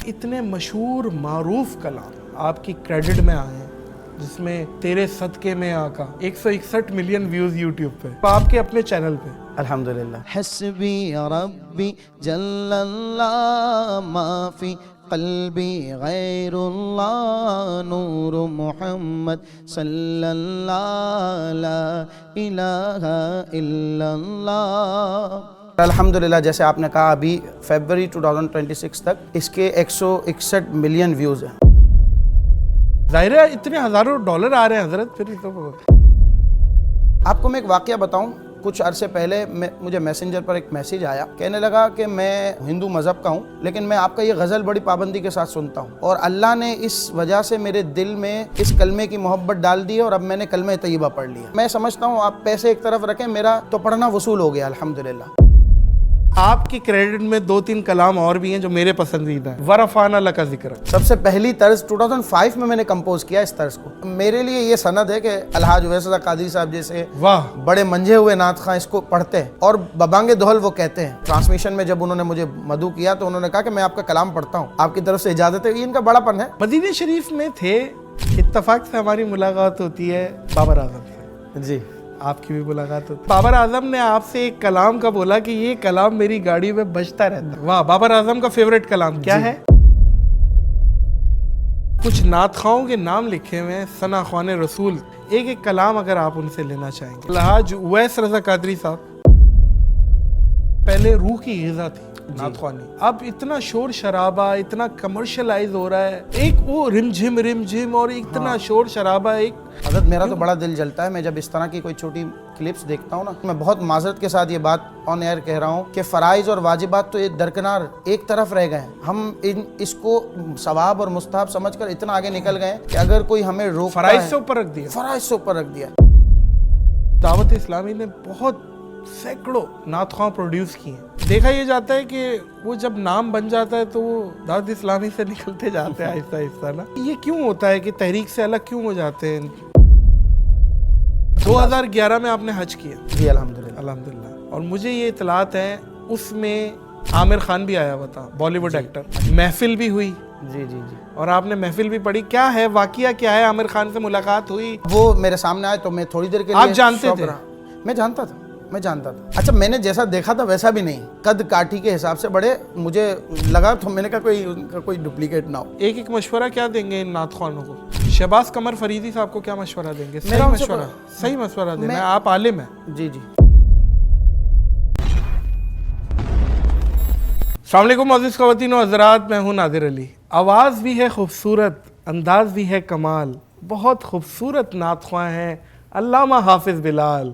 اتنے مشہور معروف کلام آپ کی کریڈٹ میں آئے ہیں جس میں تیرے صدقے میں آقا 161 ملین ویوز یوٹیوب پہ آپ کے اپنے چینل پہ. الحمدللہ. حسبی ربی جل اللہ ما فی قلبی غیر اللہ نور محمد صلی اللہ لا الہ الا اللہ. الحمدللہ جیسے آپ نے کہا ابھی فیبروری 2026 تک اس کے 161 ملین ویوز ہیں. ظاہر ہے اتنے ہزاروں ڈالر آ رہے ہیں حضرت. پھر تو آپ کو میں ایک واقعہ بتاؤں. کچھ عرصے پہلے مجھے میسنجر پر ایک میسیج آیا، کہنے لگا کہ میں ہندو مذہب کا ہوں لیکن میں آپ کا یہ غزل بڑی پابندی کے ساتھ سنتا ہوں اور اللہ نے اس وجہ سے میرے دل میں اس کلمے کی محبت ڈال دی اور اب میں نے کلمہ طیبہ پڑھ لیا. میں سمجھتا ہوں آپ پیسے ایک طرف رکھیں، میرا تو پڑھنا وصول ہو گیا الحمدللہ. آپ کی کریڈٹ میں 2-3 کلام اور بھی ہیں جو میرے پسندیدہ ہیں. ورفعنا لک ذکرک سب سے پہلی طرز 2005 میں نے کمپوز کیا اس طرز کو. میرے لیے یہ سند ہے کہ الحاج اویس رضا قادری صاحب جیسے واہ بڑے منجھے ہوئے نعت خواں اس کو پڑھتے ہیں اور ببانگ دہل وہ کہتے ہیں. ٹرانسمیشن میں جب انہوں نے مجھے مدعو کیا تو انہوں نے کہا کہ میں آپ کا کلام پڑھتا ہوں، آپ کی طرف سے اجازت ہے. یہ ان کا بڑا پن ہے. مدینہ شریف میں تھے، اتفاق سے ہماری ملاقات ہوتی ہے بابر اعظم سے. جی آپ کی بھی ملاقات ہوتی ہے. بابر اعظم نے آپ سے ایک کلام کا بولا کہ یہ کلام میری گاڑی میں بجتا رہتا ہے. واہ، بابر اعظم کا فیوریٹ کلام کیا ہے؟ کچھ نعت خواہوں کے نام لکھے ہوئے ہیں، ثنا خوان رسول. ایک ایک کلام اگر آپ ان سے لینا چاہیں گے. الحاج اویس رضا قادری صاحب پہلے روح کی غذا تھی نعت خوانی، اب اتنا شور شرابہ، اتنا کمرشلائز ہو رہا ہے. ایک وہ رم جھم اور اتنا شور شرابہ. ایک حضرت میرا تو بڑا دل جلتا ہے میں جب اس طرح کی کوئی چھوٹی کلپس دیکھتا ہوں نا. میں بہت معذرت کے ساتھ یہ بات آن ایئر کہہ رہا ہوں کہ فرائض اور واجبات تو یہ درکنار ایک طرف رہ گئے ہیں. ہم اس کو ثواب اور مستحب سمجھ کر اتنا آگے نکل گئے کہ اگر کوئی ہمیں روکتا ہے فرائض سے اوپر رکھ دیا. فرائض سے اوپر رکھ دیا. دعوت اسلامی نے بہت سینکڑوں نعت خواں پروڈیوس کیے ہیں. دیکھا یہ جاتا ہے کہ وہ جب نام بن جاتا ہے تو وہ دعوت اسلامی سے نکلتے جاتے ہیں آہستہ آہستہ نا. یہ کیوں ہوتا ہے کہ تحریک سے الگ کیوں ہو جاتے ہیں؟ 2011 میں آپ نے حج کیا. جی الحمدللہ الحمدللہ. اور مجھے یہ اطلاعات ہیں اس میں عامر خان بھی آیا ہوا تھا، بالی ووڈ ایکٹر. محفل بھی ہوئی. جی جی جی اور آپ نے محفل بھی پڑھی. کیا ہے واقعہ، کیا ہے؟ عامر خان سے ملاقات ہوئی؟ وہ میرے سامنے آئے تو میں تھوڑی دیر کے لیے آپ جانتے شوق تھے؟ رہا. میں جانتا تھا. اچھا میں نے جیسا دیکھا تھا ویسا بھی نہیں. قد کاٹھی کے حساب سے بڑے مجھے لگا تو میں نے کہا کوئی ڈپلیکیٹ نہ ہو. ایک ایک مشورہ کیا دیں گے ان نعت خوانوں کو؟ شہباز قمر فریدی صاحب کو کیا مشورہ دیں گے؟ صحیح مشورہ دینا ہے. آپ عالم ہیں. جی جی. السلام علیکم معزز خواتین و حضرات، میں ہوں نادر علی. آواز بھی ہے خوبصورت، انداز بھی ہے کمال. بہت خوبصورت نعت خواں ہیں علامہ حافظ بلال.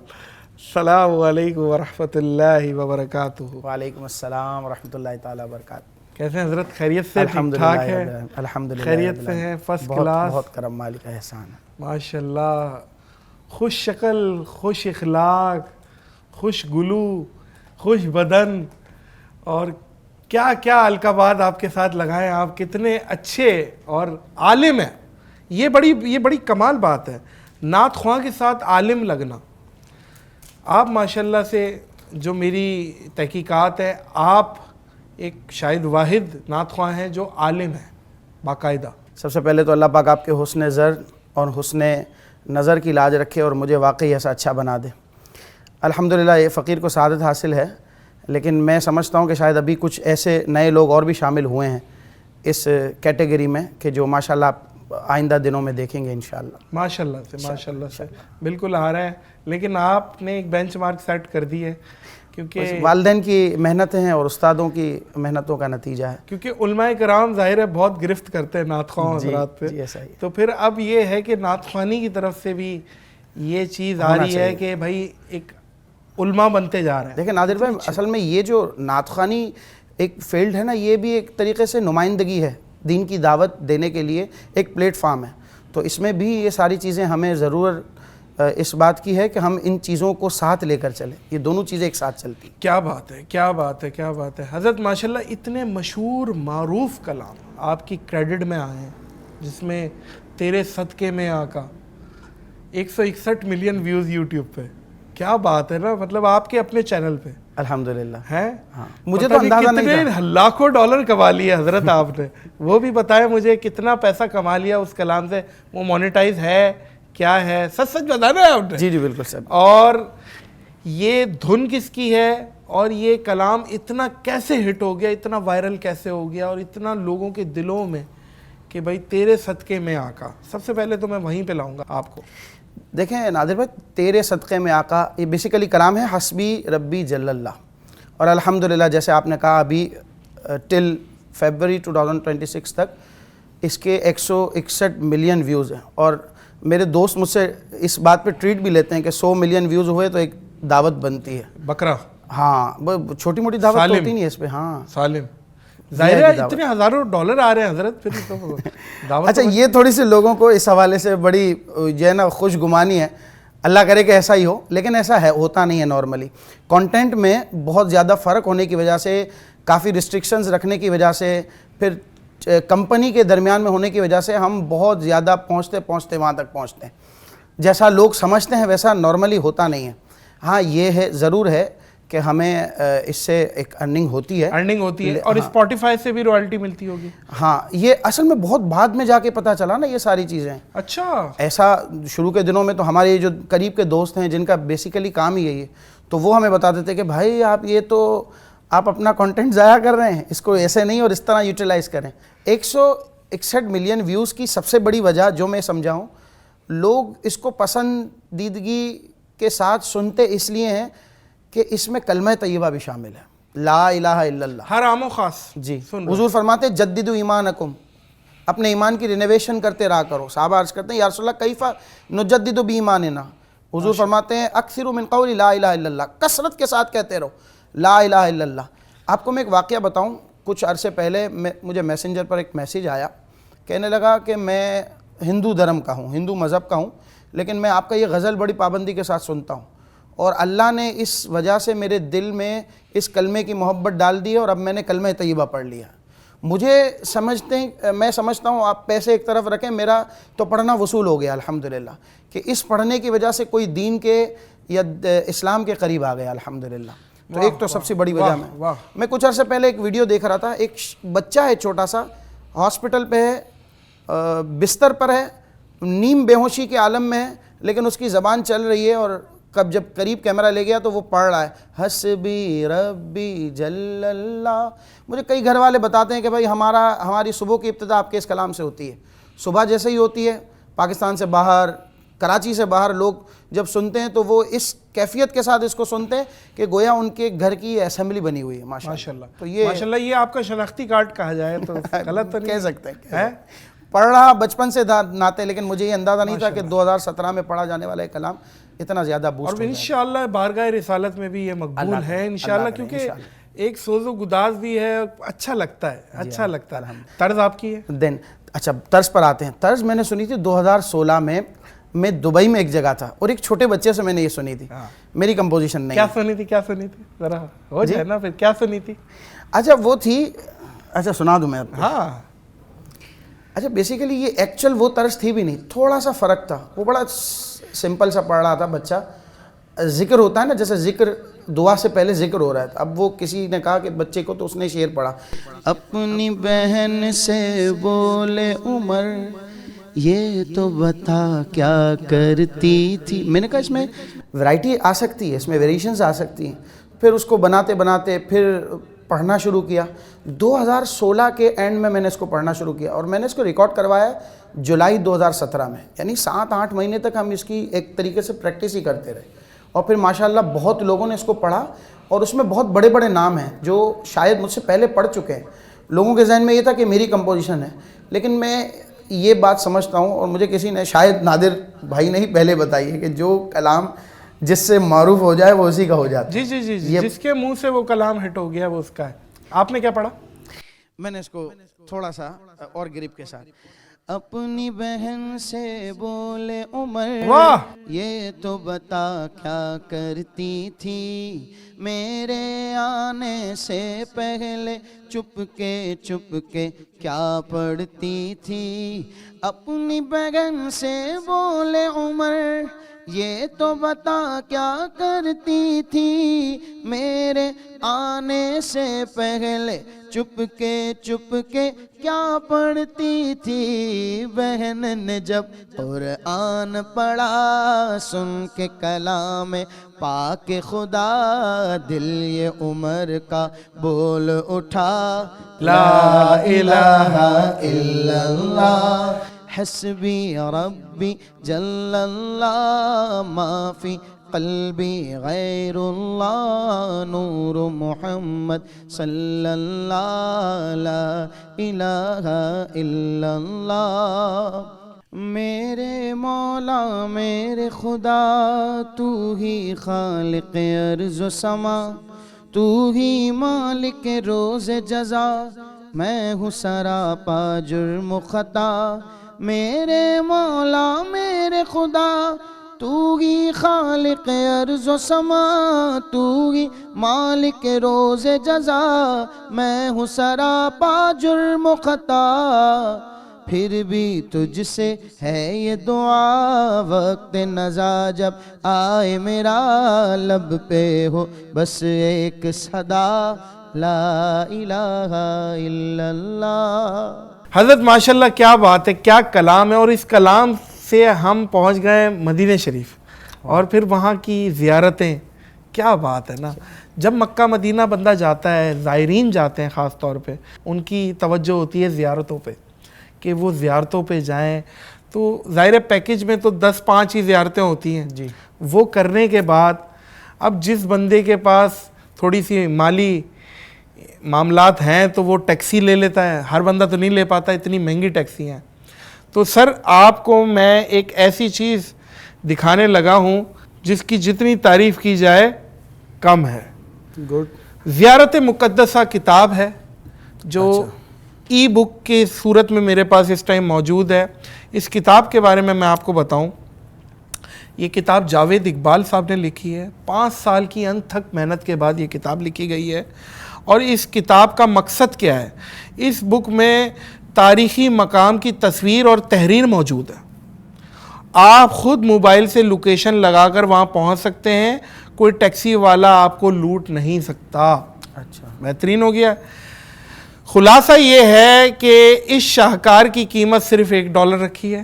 السلام علیکم ورحمۃ اللہ وبرکاتہ. وعلیکم السلام ورحمۃ اللہ تعالیٰ وبرکاتہ. کیسے ہیں حضرت؟ خیریت سے؟ ٹھیک ٹھاک ہے؟ الحمدللہ. خیریت سے ہیں؟ First class? بہت کرم مالک کا احسان ہے. ماشاءاللہ. خوش شکل، خوش اخلاق، خوش گلو، خوش بدن، اور کیا کیا القابات آپ کے ساتھ لگائیں. آپ کتنے اچھے اور عالم ہیں. یہ بڑی کمال بات ہے نعت خواں کے ساتھ عالم لگنا. آپ ماشاءاللہ سے جو میری تحقیقات ہے، آپ ایک شاید واحد نعت خواں ہیں جو عالم ہیں باقاعدہ. سب سے پہلے تو اللہ پاک آپ کے حسن زر اور حسن نظر کی لاج رکھے اور مجھے واقعی ایسا اچھا بنا دے. الحمدللہ یہ فقیر کو سعادت حاصل ہے، لیکن میں سمجھتا ہوں کہ شاید ابھی کچھ ایسے نئے لوگ اور بھی شامل ہوئے ہیں اس کیٹیگری میں کہ جو ماشاءاللہ آپ آئندہ دنوں میں دیکھیں گے انشاءاللہ. ماشاءاللہ سے بالکل آ رہا ہے. لیکن آپ نے ایک بینچ مارک سیٹ کر دی ہے کیونکہ والدین کی محنتیں ہیں اور استادوں کی محنتوں کا نتیجہ ہے. کیونکہ علماء کرام ظاہر ہے بہت گرفت کرتے ہیں نعت خواں حضرات پہ. تو پھر اب یہ ہے کہ نعت خوانی کی طرف سے بھی یہ چیز آ رہی ہے کہ بھائی ایک علماء بنتے جا رہے ہیں. دیکھیں نادر بھائی، اصل میں یہ جو نعت خوانی ایک فیلڈ ہے نا، یہ بھی ایک طریقے سے نمائندگی ہے، دین کی دعوت دینے کے لیے ایک پلیٹ فارم ہے. تو اس میں بھی یہ ساری چیزیں ہمیں ضرور اس بات کی ہے کہ ہم ان چیزوں کو ساتھ لے کر چلیں. یہ دونوں چیزیں ایک ساتھ چلتی. کیا بات ہے، کیا بات ہے، کیا بات ہے. حضرت ماشاءاللہ اتنے مشہور معروف کلام آپ کی کریڈٹ میں آئے ہیں جس میں تیرے صدقے میں آقا 161 ملین ویوز یوٹیوب پہ. کیا بات ہے نا. مطلب آپ کے اپنے چینل پہ الحمدللہ ہیں. مجھے تو اندازہ نہیں تھا. کتنے لاکھوں ڈالر کما لیے حضرت آپ نے, وہ بھی بتائیں مجھے کتنا پیسہ کما لیا اس کلام سے, وہ مونیٹائز ہے کیا ہے, سچ سچ بتانا ہے آپ نے. جی بالکل سر. اور یہ دھن کس کی ہے, اور یہ کلام اتنا کیسے ہٹ ہو گیا, اتنا وائرل کیسے ہو گیا, اور اتنا لوگوں کے دلوں میں کہ بھائی تیرے صدقے میں آقا. سب سے پہلے تو میں وہیں پہ لاؤں گا آپ کو. دیکھیں نادر بھائی, تیرے صدقے میں آقا, یہ بیسیکلی کلام ہے حسبی ربی جل اللہ. اور الحمدللہ جیسے آپ نے کہا ابھی ٹل فیبرری 2026 تک اس کے 161 ملین ویوز ہیں. اور میرے دوست مجھ سے اس بات پہ ٹریٹ بھی لیتے ہیں کہ 100 ملین ویوز ہوئے تو ایک دعوت بنتی ہے. بکرا, ہاں چھوٹی موٹی دعوت تو ہوتی نہیں ہے اس پہ. ہاں سالم, ظاہر ہے اتنے ہزاروں ڈالر آ رہے ہیں حضرت, پھر تو دعوت. اچھا یہ تھوڑی سی لوگوں کو اس حوالے سے بڑی جو ہے نا خوش گمانی ہے, اللہ کرے کہ ایسا ہی ہو, لیکن ایسا ہے, ہوتا نہیں ہے نارملی. کانٹینٹ میں بہت زیادہ فرق ہونے کی وجہ سے, کافی ریسٹرکشنز رکھنے کی وجہ سے, پھر کمپنی کے درمیان میں ہونے کی وجہ سے ہم بہت زیادہ پہنچتے وہاں تک پہنچتے ہیں. جیسا لوگ سمجھتے ہیں ویسا نارملی ہوتا نہیں ہے. ہاں یہ ہے, ضرور ہے کہ ہمیں اس سے ایک ارننگ ہوتی ہے. اور اسپوٹیفائی سے بھی رویلٹی ملتی ہوگی. ہاں یہ اصل میں بہت بعد میں جا کے پتہ چلا نا یہ ساری چیزیں. اچھا, ایسا شروع کے دنوں میں تو ہمارے جو قریب کے دوست ہیں جن کا بیسیکلی کام ہی یہی ہے, تو وہ ہمیں بتاتے تھے کہ بھائی آپ اپنا کنٹینٹ ضائع کر رہے ہیں, اس کو ایسے نہیں اور اس طرح یوٹیلائز کریں. 161 ملین ویوز کی سب سے بڑی وجہ جو میں سمجھا ہوں, لوگ اس کو پسندیدگی کے ساتھ سنتے اس لیے ہیں کہ اس میں کلمہ طیبہ بھی شامل ہے, لا الہ الا اللہ, ہر عام و خاص. جی حضور فرماتے ہیں جددوا ایمانکم, اپنے ایمان کی رینویشن کرتے رہا کرو. صحابہ عرض کرتے ہیں یا رسول اللہ کیف نجدد بایماننا, حضور فرماتے ہیں اکثروا من قول لا الہ الا اللہ, کثرت کے ساتھ کہتے رہو لا الہ الا اللہ. آپ کو میں ایک واقعہ بتاؤں, کچھ عرصے پہلے مجھے میسنجر پر ایک میسیج آیا, کہنے لگا کہ میں ہندو دھرم کا ہوں, ہندو مذہب کا ہوں, لیکن میں آپ کا یہ غزل بڑی پابندی کے ساتھ سنتا ہوں, اور اللہ نے اس وجہ سے میرے دل میں اس کلمے کی محبت ڈال دی ہے, اور اب میں نے کلمہ طیبہ پڑھ لیا. میں سمجھتا ہوں آپ پیسے ایک طرف رکھیں, میرا تو پڑھنا وصول ہو گیا الحمدللہ, کہ اس پڑھنے کی وجہ سے کوئی دین کے یا اسلام کے قریب آ گیا الحمدللہ. تو ایک تو سب سے بڑی وجہ میں کچھ عرصے پہلے ایک ویڈیو دیکھ رہا تھا, ایک بچہ ہے چھوٹا سا, ہاسپٹل پہ ہے, بستر پر ہے, نیم بے ہوشی کے عالم میں ہے, لیکن اس کی زبان چل رہی ہے, اور جب قریب کیمرہ لے گیا تو وہ پڑھ رہا ہے حسبی ربی جل اللہ. مجھے کئی گھر والے بتاتے ہیں کہ بھائی ہماری صبح کی ابتدا آپ کے اس کلام سے ہوتی ہے. صبح جیسے ہی ہوتی ہے, پاکستان سے باہر, کراچی سے باہر لوگ جب سنتے ہیں تو وہ اس کیفیت کے ساتھ اس کو سنتے ہیں کہ گویا ان کے گھر کی اسمبلی بنی ہوئی ہے. ماشاءاللہ. تو یہ آپ کا شناختی کارڈ کہا جائے تو غلط تو نہیں کہہ سکتے ہیں. پڑھ رہا بچپن سے ناتے, لیکن مجھے یہ اندازہ نہیں تھا کہ 2017 میں پڑھا جانے والا یہ کلام اتنا زیادہ بوسٹ اور انشاءاللہ بارگاہ رسالت میں بھی یہ مقبول ہے انشاءاللہ, کیونکہ ایک سوز و گداز بھی ہے, اچھا لگتا ہے, اچھا لگتا ہے. طرز آپ کی ہے. اچھا طرز پر آتے ہیں. طرز میں نے سنی تھی 2016 میں دبئی میں ایک جگہ تھا, اور ایک چھوٹے بچے سے میں نے یہ سنی تھی. میری کمپوزیشن نہیں. کیا سنی تھی ذرا ہو جائے نا, پھر کیا سنی تھی؟ اچھا وہ تھی, اچھا سنا دوں میں آپ کو. ہاں اچھا بیسیکلی یہ ایکچوئل وہ طرز تھی بھی نہیں, تھوڑا سا فرق تھا. وہ بڑا سمپل سا پڑھ رہا تھا بچہ, ذکر ہوتا ہے نا, جیسے ذکر دعا سے پہلے ذکر ہو رہا ہے. اب وہ کسی نے کہا کہ بچے کو, تو اس نے شعر پڑھا, اپنی بہن سے بولے عمر یہ تو بتا کیا کرتی تھی. میں نے کہا اس میں ورائٹی آ سکتی ہے, اس میں ویریشنز آ سکتی ہیں. پھر اس کو بناتے پھر پڑھنا شروع کیا. 2016 کے اینڈ میں نے اس کو پڑھنا شروع کیا, اور میں نے اس کو ریکارڈ کروایا جولائی 2017 میں. یعنی 7-8 مہینے تک ہم اس کی ایک طریقے سے پریکٹس ہی کرتے رہے, اور پھر ماشاءاللہ بہت لوگوں نے اس کو پڑھا, اور اس میں بہت بڑے بڑے نام ہیں جو شاید مجھ سے پہلے پڑھ چکے ہیں. لوگوں کے ذہن میں یہ تھا کہ میری کمپوزیشن ہے, لیکن میں یہ بات سمجھتا ہوں, اور مجھے کسی نے, شاید نادر بھائی نے ہی پہلے بتائی ہے, کہ جو کلام جس سے معروف ہو جائے وہ اسی کا ہو جاتا ہے. جی جس کے منہ سے وہ کلام ہٹ ہو گیا وہ اس کا ہے. آپ نے کیا پڑھا؟ میں نے اس کو تھوڑا سا اور گریپ کے ساتھ, اپنی بہن سے بولے عمر واہ یہ تو بتا کیا کرتی تھی میرے آنے سے پہلے چپ کے کیا پڑھتی تھی اپنی بہن سے بولے عمر یہ تو بتا کیا کرتی تھی میرے آنے سے پہلے چپ کے کیا پڑھتی تھی بہن نے جب قرآن پڑھا سن کے کلام پاک خدا دل یہ عمر کا بول اٹھا لا الہ الا اللہ حسبی ربی جل اللہ ما فی قلبی غیر اللہ نور محمد صلی اللہ لا الہ الا اللہ میرے مولا میرے خدا تو ہی خالق ارض و سما تو ہی مالک روز جزا میں ہوں سراپا جرم و خطا میرے مولا میرے خدا تو ہی خالق ارض و سما تو ہی مالک روز جزا میں ہوں سراپا جرم و خطا پھر بھی تجھ سے ہے یہ دعا وقت نزا جب آئے میرا لب پہ ہو بس ایک صدا لا الہ الا اللہ حضرت ماشاءاللہ کیا بات ہے کیا کلام ہے اور اس کلام سے ہم پہنچ گئے مدینہ شریف اور پھر وہاں کی زیارتیں کیا بات ہے نا جب مکہ مدینہ بندہ جاتا ہے زائرین جاتے ہیں خاص طور پہ ان کی توجہ ہوتی ہے زیارتوں پہ کہ وہ زیارتوں پہ جائیں تو ظاہر پیکج میں تو 10-5 ہی زیارتیں ہوتی ہیں جی وہ کرنے کے بعد اب جس بندے کے پاس تھوڑی سی مالی معاملات ہیں تو وہ ٹیکسی لے لیتا ہے ہر بندہ تو نہیں لے پاتا اتنی مہنگی ٹیکسی ہیں تو سر آپ کو میں ایک ایسی چیز دکھانے لگا ہوں جس کی جتنی تعریف کی جائے کم ہے گڈ زیارت مقدسہ کتاب ہے جو ای بک کی صورت میں میرے پاس اس ٹائم موجود ہے اس کتاب کے بارے میں آپ کو بتاؤں یہ کتاب جاوید اقبال صاحب نے لکھی ہے 5 سال کی انتھک محنت کے بعد یہ کتاب لکھی گئی ہے اور اس کتاب کا مقصد کیا ہے اس بک میں تاریخی مقام کی تصویر اور تحریر موجود ہے آپ خود موبائل سے لوکیشن لگا کر وہاں پہنچ سکتے ہیں کوئی ٹیکسی والا آپ کو لوٹ نہیں سکتا اچھا بہترین ہو گیا خلاصہ یہ ہے کہ اس شاہکار کی قیمت صرف $1 رکھی ہے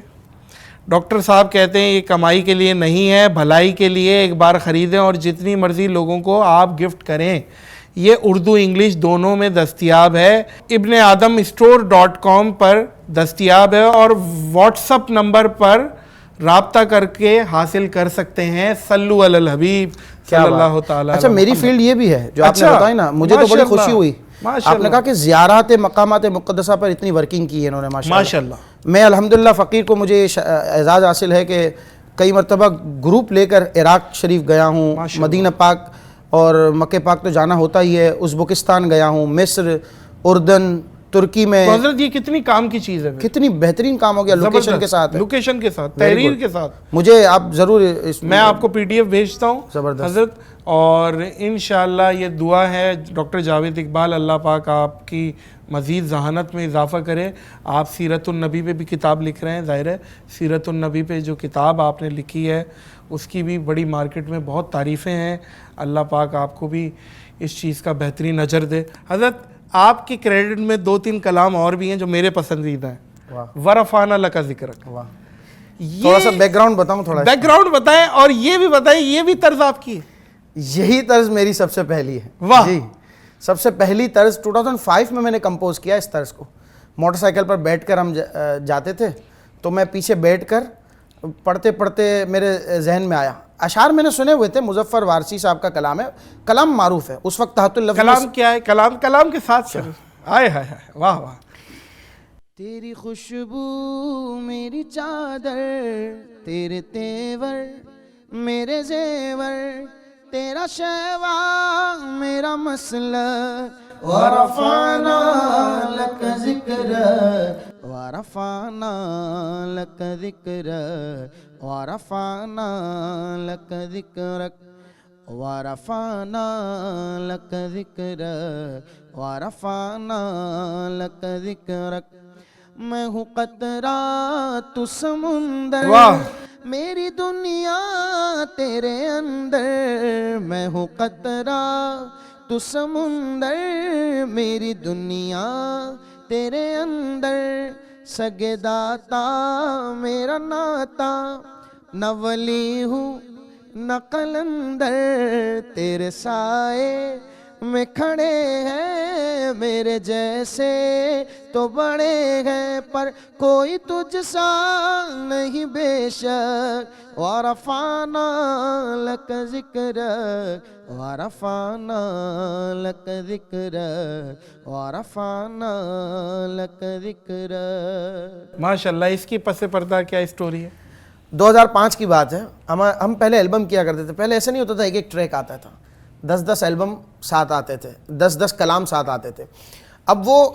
ڈاکٹر صاحب کہتے ہیں یہ کمائی کے لیے نہیں ہے بھلائی کے لیے ایک بار خریدیں اور جتنی مرضی لوگوں کو آپ گفٹ کریں یہ اردو انگلش دونوں میں دستیاب ہے ibnadamstore.com پر دستیاب ہے اور واٹس اپ نمبر پر رابطہ کر کے حاصل کر سکتے ہیں صلو علی الحبیب صلی اللہ تعالیٰ اچھا میری فیلڈ یہ بھی ہے جو آپ نے بتائی نا مجھے تو بڑی خوشی ہوئی آپ نے کہا کہ زیارات مقامات مقدسہ پر اتنی ورکنگ کی ہے انہوں نے ماشاءاللہ میں الحمدللہ فقیر کو مجھے اعزاز حاصل ہے کہ کئی مرتبہ گروپ لے کر عراق شریف گیا ہوں مدینہ پاک اور مکہ پاک تو جانا ہوتا ہی ہے ازبکستان گیا ہوں مصر اردن ترکی میں حضرت یہ کتنی کام کی چیز ہے کتنی بہترین کام ہو گیا لوکیشن کے ساتھ لوکیشن کے ساتھ تحریر کے ساتھ مجھے آپ ضرور میں آپ کو PDF بھیجتا ہوں زبردست حضرت اور انشاءاللہ یہ دعا ہے ڈاکٹر جاوید اقبال اللہ پاک آپ کی مزید ذہانت میں اضافہ کرے آپ سیرت النبی پہ بھی کتاب لکھ رہے ہیں ظاہر ہے سیرت النبی پہ جو کتاب آپ نے لکھی ہے اس کی بھی بڑی مارکیٹ میں بہت تعریفیں ہیں اللہ پاک آپ کو بھی اس چیز کا بہترین اجر دے حضرت آپ کی کریڈٹ میں 2-3 کلام اور بھی ہیں جو میرے پسندیدہ ہیں ورفعنا لک ذکرک تھوڑا سا بیک گراؤنڈ بتاؤں تھوڑا بیک گراؤنڈ بتائیں اور یہ بھی بتائیں یہ بھی طرز آپ کی ہے یہی طرز میری سب سے پہلی ہے واہ جی سب سے پہلی طرز 2005 میں نے کمپوز کیا اس طرز کو موٹر سائیکل پر بیٹھ کر ہم جاتے تھے تو میں پیچھے بیٹھ کر پڑھتے پڑھتے میرے ذہن میں آیا اشعار میں نے سنے ہوئے تھے مظفر وارسی صاحب کا کلام ہے کلام معروف ہے اس وقت تحت اللفظ کلام کیا ہے کلام کے ساتھ آئے ہائے واہ واہ تیری خوشبو میری چادر تیرے تیور میرے زیور تیرا شیوا میرا مسئلہ ورفعنا لک ذکر ورفعنا لك ذكرك ورفعنا لك ذكرك ورفعنا لك ذكرك ورفعنا لك ذكرك میں ہوں قطرہ تو سمندر واہ میری دنیا تیرے اندر میں ہوں قطرہ تو سمندر میری دنیا تیرے اندر سگے داتا میرا ناتا نہ ولی ہوں نہ قلندر تیرے سائے میں کھڑے ہیں میرے جیسے تو بڑے ہیں پر کوئی تجھ سا نہیں بے شک ورفعنا لک ذکرک ورفعنا لک ذکرک ورفعنا لک ذکرک. ماشاء اللہ. اس کی پس پردہ کیا اسٹوری ہے؟ 2005 کی بات ہے. ہم پہلے البم کیا کرتے تھے. پہلے ایسا نہیں ہوتا تھا ایک ایک ٹریک آتا تھا, 10 البم ساتھ آتے تھے, 10 کلام ساتھ آتے تھے. اب وہ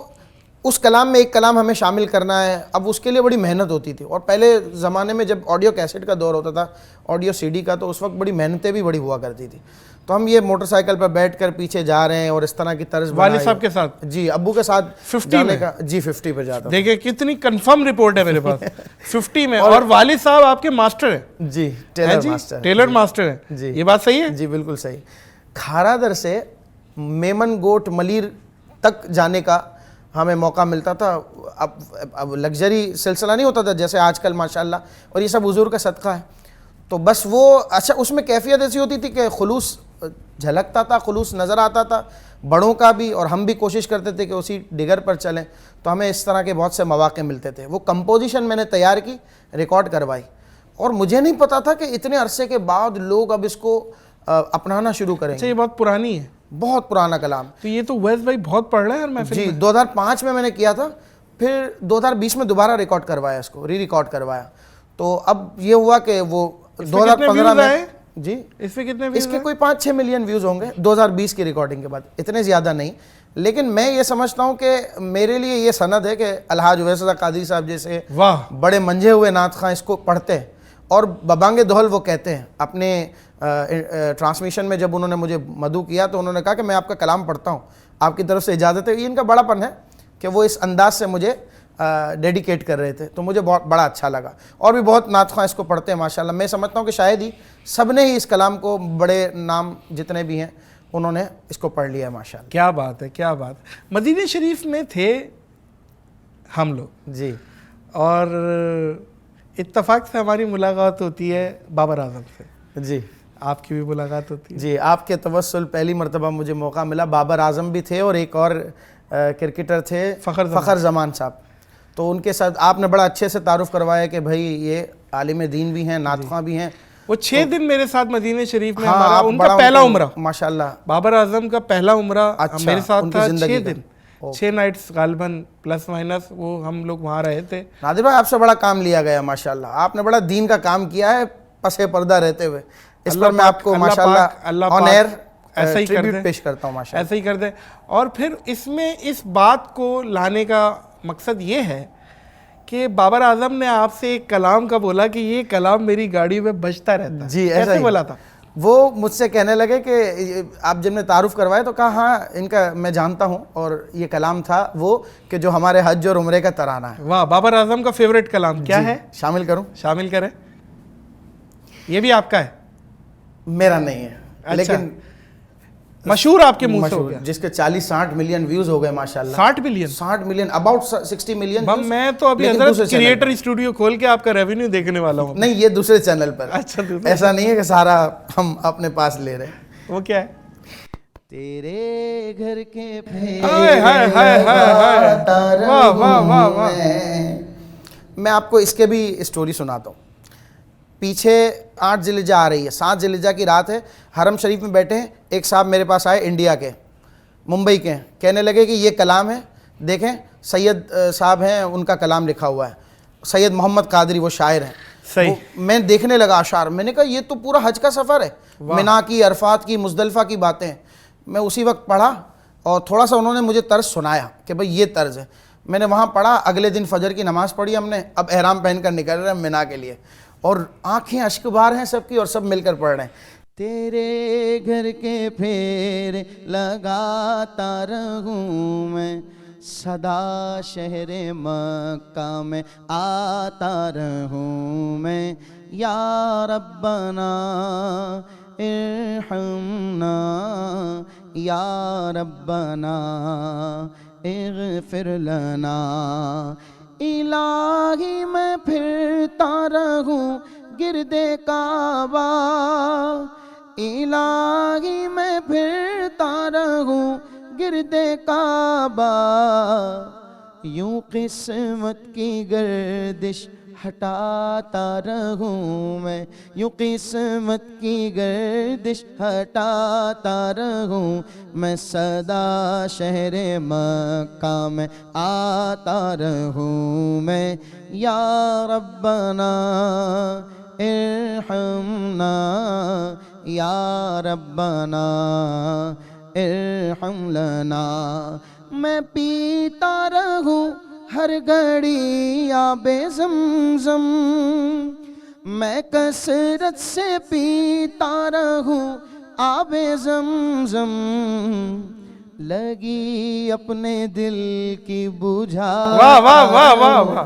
اس کلام میں ایک کلام ہمیں شامل کرنا ہے, اب اس کے لیے بڑی محنت ہوتی تھی. اور پہلے زمانے میں جب آڈیو کیسٹ کا دور ہوتا تھا, آڈیو سی ڈی کا, تو اس وقت بڑی محنتیں بھی بڑی ہوا کرتی تھی. تو ہم یہ موٹر سائیکل پر بیٹھ کر پیچھے جا رہے ہیں اور اس طرح کی طرز والد صاحب کے ساتھ؟ جی, ابو کے ساتھ 50 جانے میں کا. جی 50 پہ جاتا. دیکھیں کتنی کنفرم رپورٹ ہے میرے پاس. 50 میں. اور والد صاحب آپ کے ماسٹر ہیں؟ جی ٹیلر ماسٹر. ٹیلر ماسٹر ہیں جی, یہ بات صحیح ہے؟ جی بالکل صحیح. کھارا در سے میمن گوٹ ملیر تک جانے کا ہمیں موقع ملتا تھا. اب لگژری سلسلہ نہیں ہوتا تھا جیسے آج کل ماشاءاللہ, اور یہ سب حضور کا صدقہ ہے. تو بس وہ اچھا, اس میں کیفیت ایسی ہوتی تھی کہ خلوص جھلکتا تھا, خلوص نظر آتا تھا بڑوں کا بھی, اور ہم بھی کوشش کرتے تھے کہ اسی ڈگر پر چلیں. تو ہمیں اس طرح کے بہت سے مواقع ملتے تھے. وہ کمپوزیشن میں نے تیار کی, ریکارڈ کروائی, اور مجھے نہیں پتا تھا کہ اتنے عرصے کے بعد لوگ اب اس کو اپنانا شروع کریں اچھا گے. یہ بہت پرانی ہے, بہت پرانا کلام. تو یہ تو ویس بھائی بہت پڑھ رہا ہے ہر محفل جی میں. 2005 میں نے کیا تھا, پھر 2020 میں دوبارہ ریکارڈ کروایا, اس کو ری ریکارڈ کروایا. تو اب یہ ہوا کہ وہ 2015 میں, جی اس پہ کتنے اس کے کوئی 5-6 ملین ویوز ہوں گے 2020 کی ریکارڈنگ کے بعد, اتنے زیادہ نہیں. لیکن میں یہ سمجھتا ہوں کہ میرے لیے یہ سند ہے کہ الحاج اویس رضا قادری صاحب جیسے واہ بڑے منجھے ہوئے نعت خواں اس کو پڑھتے ہیں. اور ببانگ دہل وہ کہتے ہیں اپنے ٹرانسمیشن میں, جب انہوں نے مجھے مدعو کیا تو انہوں نے کہا کہ میں آپ کا کلام پڑھتا ہوں, آپ کی طرف سے اجازت ہے. یہ ان کا بڑا پن ہے کہ وہ اس انداز سے مجھے ڈیڈیکیٹ کر رہے تھے, تو مجھے بہت بڑا اچھا لگا. اور بھی بہت نعت خواں اس کو پڑھتے ہیں ماشاءاللہ. میں سمجھتا ہوں کہ شاید ہی سب نے ہی اس کلام کو, بڑے نام جتنے بھی ہیں انہوں نے اس کو پڑھ لیا ہے ماشاءاللہ. کیا بات ہے, کیا بات. مدینہ شریف میں تھے ہم لوگ جی, اور اتفاق سے ہماری ملاقات ہوتی ہے بابر اعظم سے. جی آپ کی بھی ملاقات ہوتی ہے؟ جی, آپ کے توسل پہلی مرتبہ مجھے موقع ملا. بابر اعظم بھی تھے اور ایک اور کرکٹر تھے فخر زمان صاحب. تو ان کے ساتھ آپ نے بڑا اچھے سے تعارف کروایا کہ بھائی یہ عالم دین بھی ہیں, نعت خواں بھی ہیں. وہ 6 دن میرے ساتھ مدینہ شریف میں ہمارا ان کا پہلا عمرہ ماشاءاللہ. بابر اعظم کا پہلا عمرہ میرے ساتھ تھا. 6 دن 6 نائٹس غالباً پلس مائنس وہ ہم لوگ وہاں رہے تھے. نادر بھائی آپ سے بڑا کام لیا گیا ماشاءاللہ. آپ نے بڑا دین کا کام کیا ہے پسے پردہ رہتے ہوئے. اس پر میں آپ کو ماشاءاللہ آن ایئر ایسا ہی ٹریبیوٹ پیش کرتا ہوں ماشاءاللہ. ایسا ہی کر دیں. اور پھر اس میں اس بات کو لانے کا مقصد یہ ہے کہ بابر اعظم نے آپ سے ایک کلام کا بولا کہ یہ کلام میری گاڑی میں بجتا رہتا ہے. جی ایسا ہی بولا تھا. وہ مجھ سے کہنے لگے کہ آپ جب نے تعارف کروایا تو کہا ہاں ان کا میں جانتا ہوں, اور یہ کلام تھا وہ کہ جو ہمارے حج اور عمرے کا ترانہ ہے. واہ, بابر اعظم کا فیوریٹ کلام کیا ہے؟ شامل کروں؟ شامل کریں. یہ بھی آپ کا ہے؟ میرا نہیں ہے, لیکن مشہور آپ کے منہ سے ہو گیا, جس کے 40-60 ملین ویوز ہو گئے ماشاءاللہ. 60 ملین اباؤٹ 60 ملین. میں تو ابھی حضرت کریٹر اسٹوڈیو کھول کے آپ کا ریونیو دیکھنے والا ہوں. نہیں, یہ دوسرے چینل پر. اچھا, ایسا نہیں ہے کہ سارا ہم اپنے پاس لے رہے ہیں. وہ کیا ہے؟ تیرے گھر کے میں آپ کو اس کے بھی اسٹوری سناتا ہوں. پیچھے 8 ذی الحجہ آ رہی ہے, 7 ذی الحجہ کی رات ہے, حرم شریف میں بیٹھے ہیں. ایک صاحب میرے پاس آئے, انڈیا کے, ممبئی کے, کہنے لگے کہ یہ کلام ہے, دیکھیں سید صاحب ہیں ان کا کلام لکھا ہوا ہے, سید محمد قادری وہ شاعر ہیں. صحیح. میں دیکھنے لگا اشعار, میں نے کہا یہ تو پورا حج کا سفر ہے, منا کی, عرفات کی, مزدلفہ کی باتیں. میں اسی وقت پڑھا اور تھوڑا سا انہوں نے مجھے طرز سنایا کہ بھئی یہ طرز ہے. میں نے وہاں پڑھا, اگلے دن فجر کی نماز پڑھی ہم نے, اب احرام پہن کر نکل رہے ہیں منا کے لیے, اور آنکھیں اشک بار ہیں سب کی, اور سب مل کر پڑھ رہے ہیں. تیرے گھر کے پھیر لگاتا رہوں میں, صدا شہر مکہ میں آتا رہوں میں, یا ربنا ارحمنا یا ربنا اغفر لنا. الہی میں پھرتا رہوں گرد کعبہ, الہی میں پھرتا رہوں گرد کعبہ, یوں قسمت کی گردش ہٹاتا رہوں میں, یوں قسمت کی گردش ہٹاتا رہوں میں, صدا شہر مکہ میں آتا رہوں میں, یا ربنا ارحمنا یا ربنا ارحم لنا. میں پیتا رہوں ہر گھڑی آب زمزم, میں کثرت سے پیتا رہوں آب زمزم, لگی اپنے دل کی بجھا. واہ واہ واہ واہ واہ,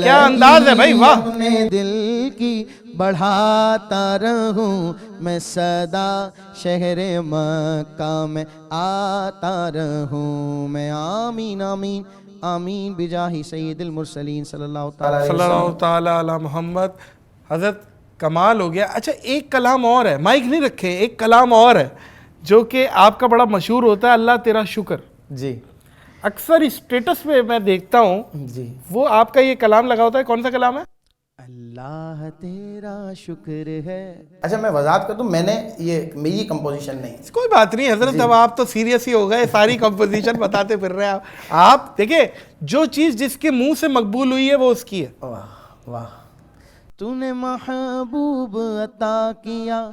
کیا انداز ہے بھائی, واہ. اپنے دل کی بڑھاتا رہوں میں, صدا شہر مکہ میں آتا رہوں میں. آمین آمین آمین بجاہ سید المرسلین صلی اللہ تعالیٰ صلی اللہ تعالیٰ علی محمد. حضرت کمال ہو گیا. اچھا ایک کلام اور ہے, مائک نہیں رکھے, ایک کلام اور ہے جو کہ آپ کا بڑا مشہور ہوتا ہے, اللہ تیرا شکر. جی اکثر اسٹیٹس پہ میں دیکھتا ہوں جی, وہ آپ کا یہ کلام لگا ہوتا ہے, کون سا کلام ہے؟ اللہ تیرا شکر ہے. اچھا میں وضاحت کر دوں, میں نے یہ میری کمپوزیشن نہیں. کوئی بات نہیں حضرت, اب آپ تو سیریس ہی ہو گئے, ساری کمپوزیشن بتاتے پھر رہے ہیں آپ. دیکھیں جو چیز جس کے منہ سے مقبول ہوئی ہے وہ اس کی ہے. واہ واہ. تو نے محبوب عطا کیا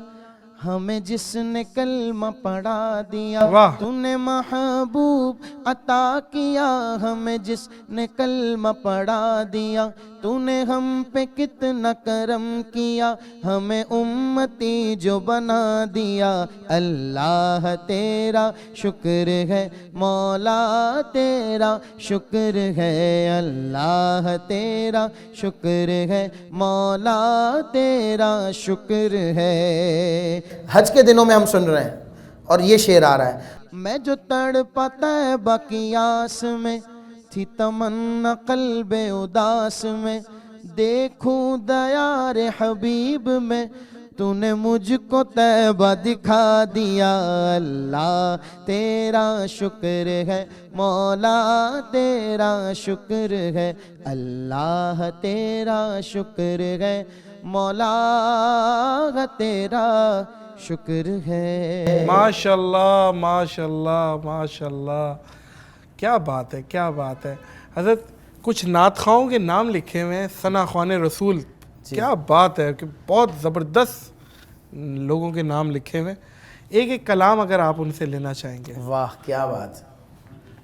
ہمیں جس نے کلمہ پڑھا دیا, واہ. تو نے محبوب عطا کیا ہمیں جس نے کلمہ پڑھا دیا, تو نے ہم پہ کتنا کرم کیا ہمیں امتی جو بنا دیا. اللہ تیرا شکر ہے مولا تیرا شکر ہے, اللہ تیرا شکر ہے مولا تیرا شکر ہے. حج کے دنوں میں ہم سن رہے ہیں اور یہ شعر آ رہا ہے. میں جو تڑپا طیبہ کی آس میں, تھی تمنا قلب اداس میں, دیکھوں دیار حبیب میں, تو نے مجھ کو طیبہ دکھا دیا. اللہ تیرا شکر ہے مولا تیرا شکر ہے, اللہ تیرا شکر ہے مولا تیرا شکر ہے. ماشاءاللہ ماشاءاللہ ماشاءاللہ, کیا بات ہے کیا بات ہے. حضرت کچھ نعت خواہوں کے نام لکھے ہوئے ہیں, ثنا خوان رسول, کیا بات ہے کہ بہت زبردست لوگوں کے نام لکھے ہوئے. ایک ایک کلام اگر آپ ان سے لینا چاہیں گے. واہ کیا بات.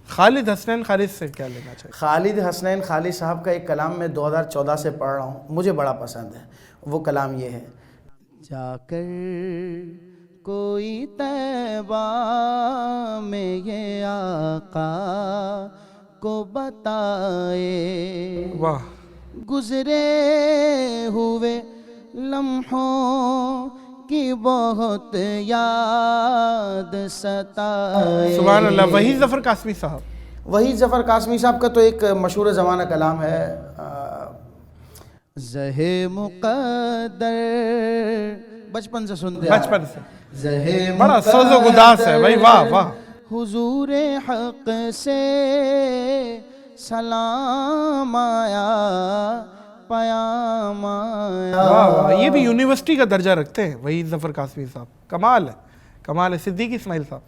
خالد حسنین خالد سے کیا لینا چاہیں گے؟ خالد حسنین خالد صاحب کا ایک کلام میں 2014 سے پڑھ رہا ہوں, مجھے بڑا پسند ہے. وہ کلام یہ ہے, جا کر کوئی طیبہ میں یہ آقا کو بتائے, واہ. گزرے ہوئے لمحوں کی بہت یاد ستائے. سبحان اللہ. وحید ظفر قاسمی صاحب, وحید ظفر قاسمی صاحب کا تو ایک مشہور زمانہ کلام ہے, زہ مقدر, بچپن سے سنتے بچپن سے زہ بڑا سوز و گداس ہے بھائی. واہ واہ. حضور حق سے سلام آیا پیام آیا. واہ واہ. یہ بھی یونیورسٹی کا درجہ رکھتے ہیں وحید ظفر قاسمی صاحب, کمال ہے کمال ہے. صدیق اسماعیل صاحب,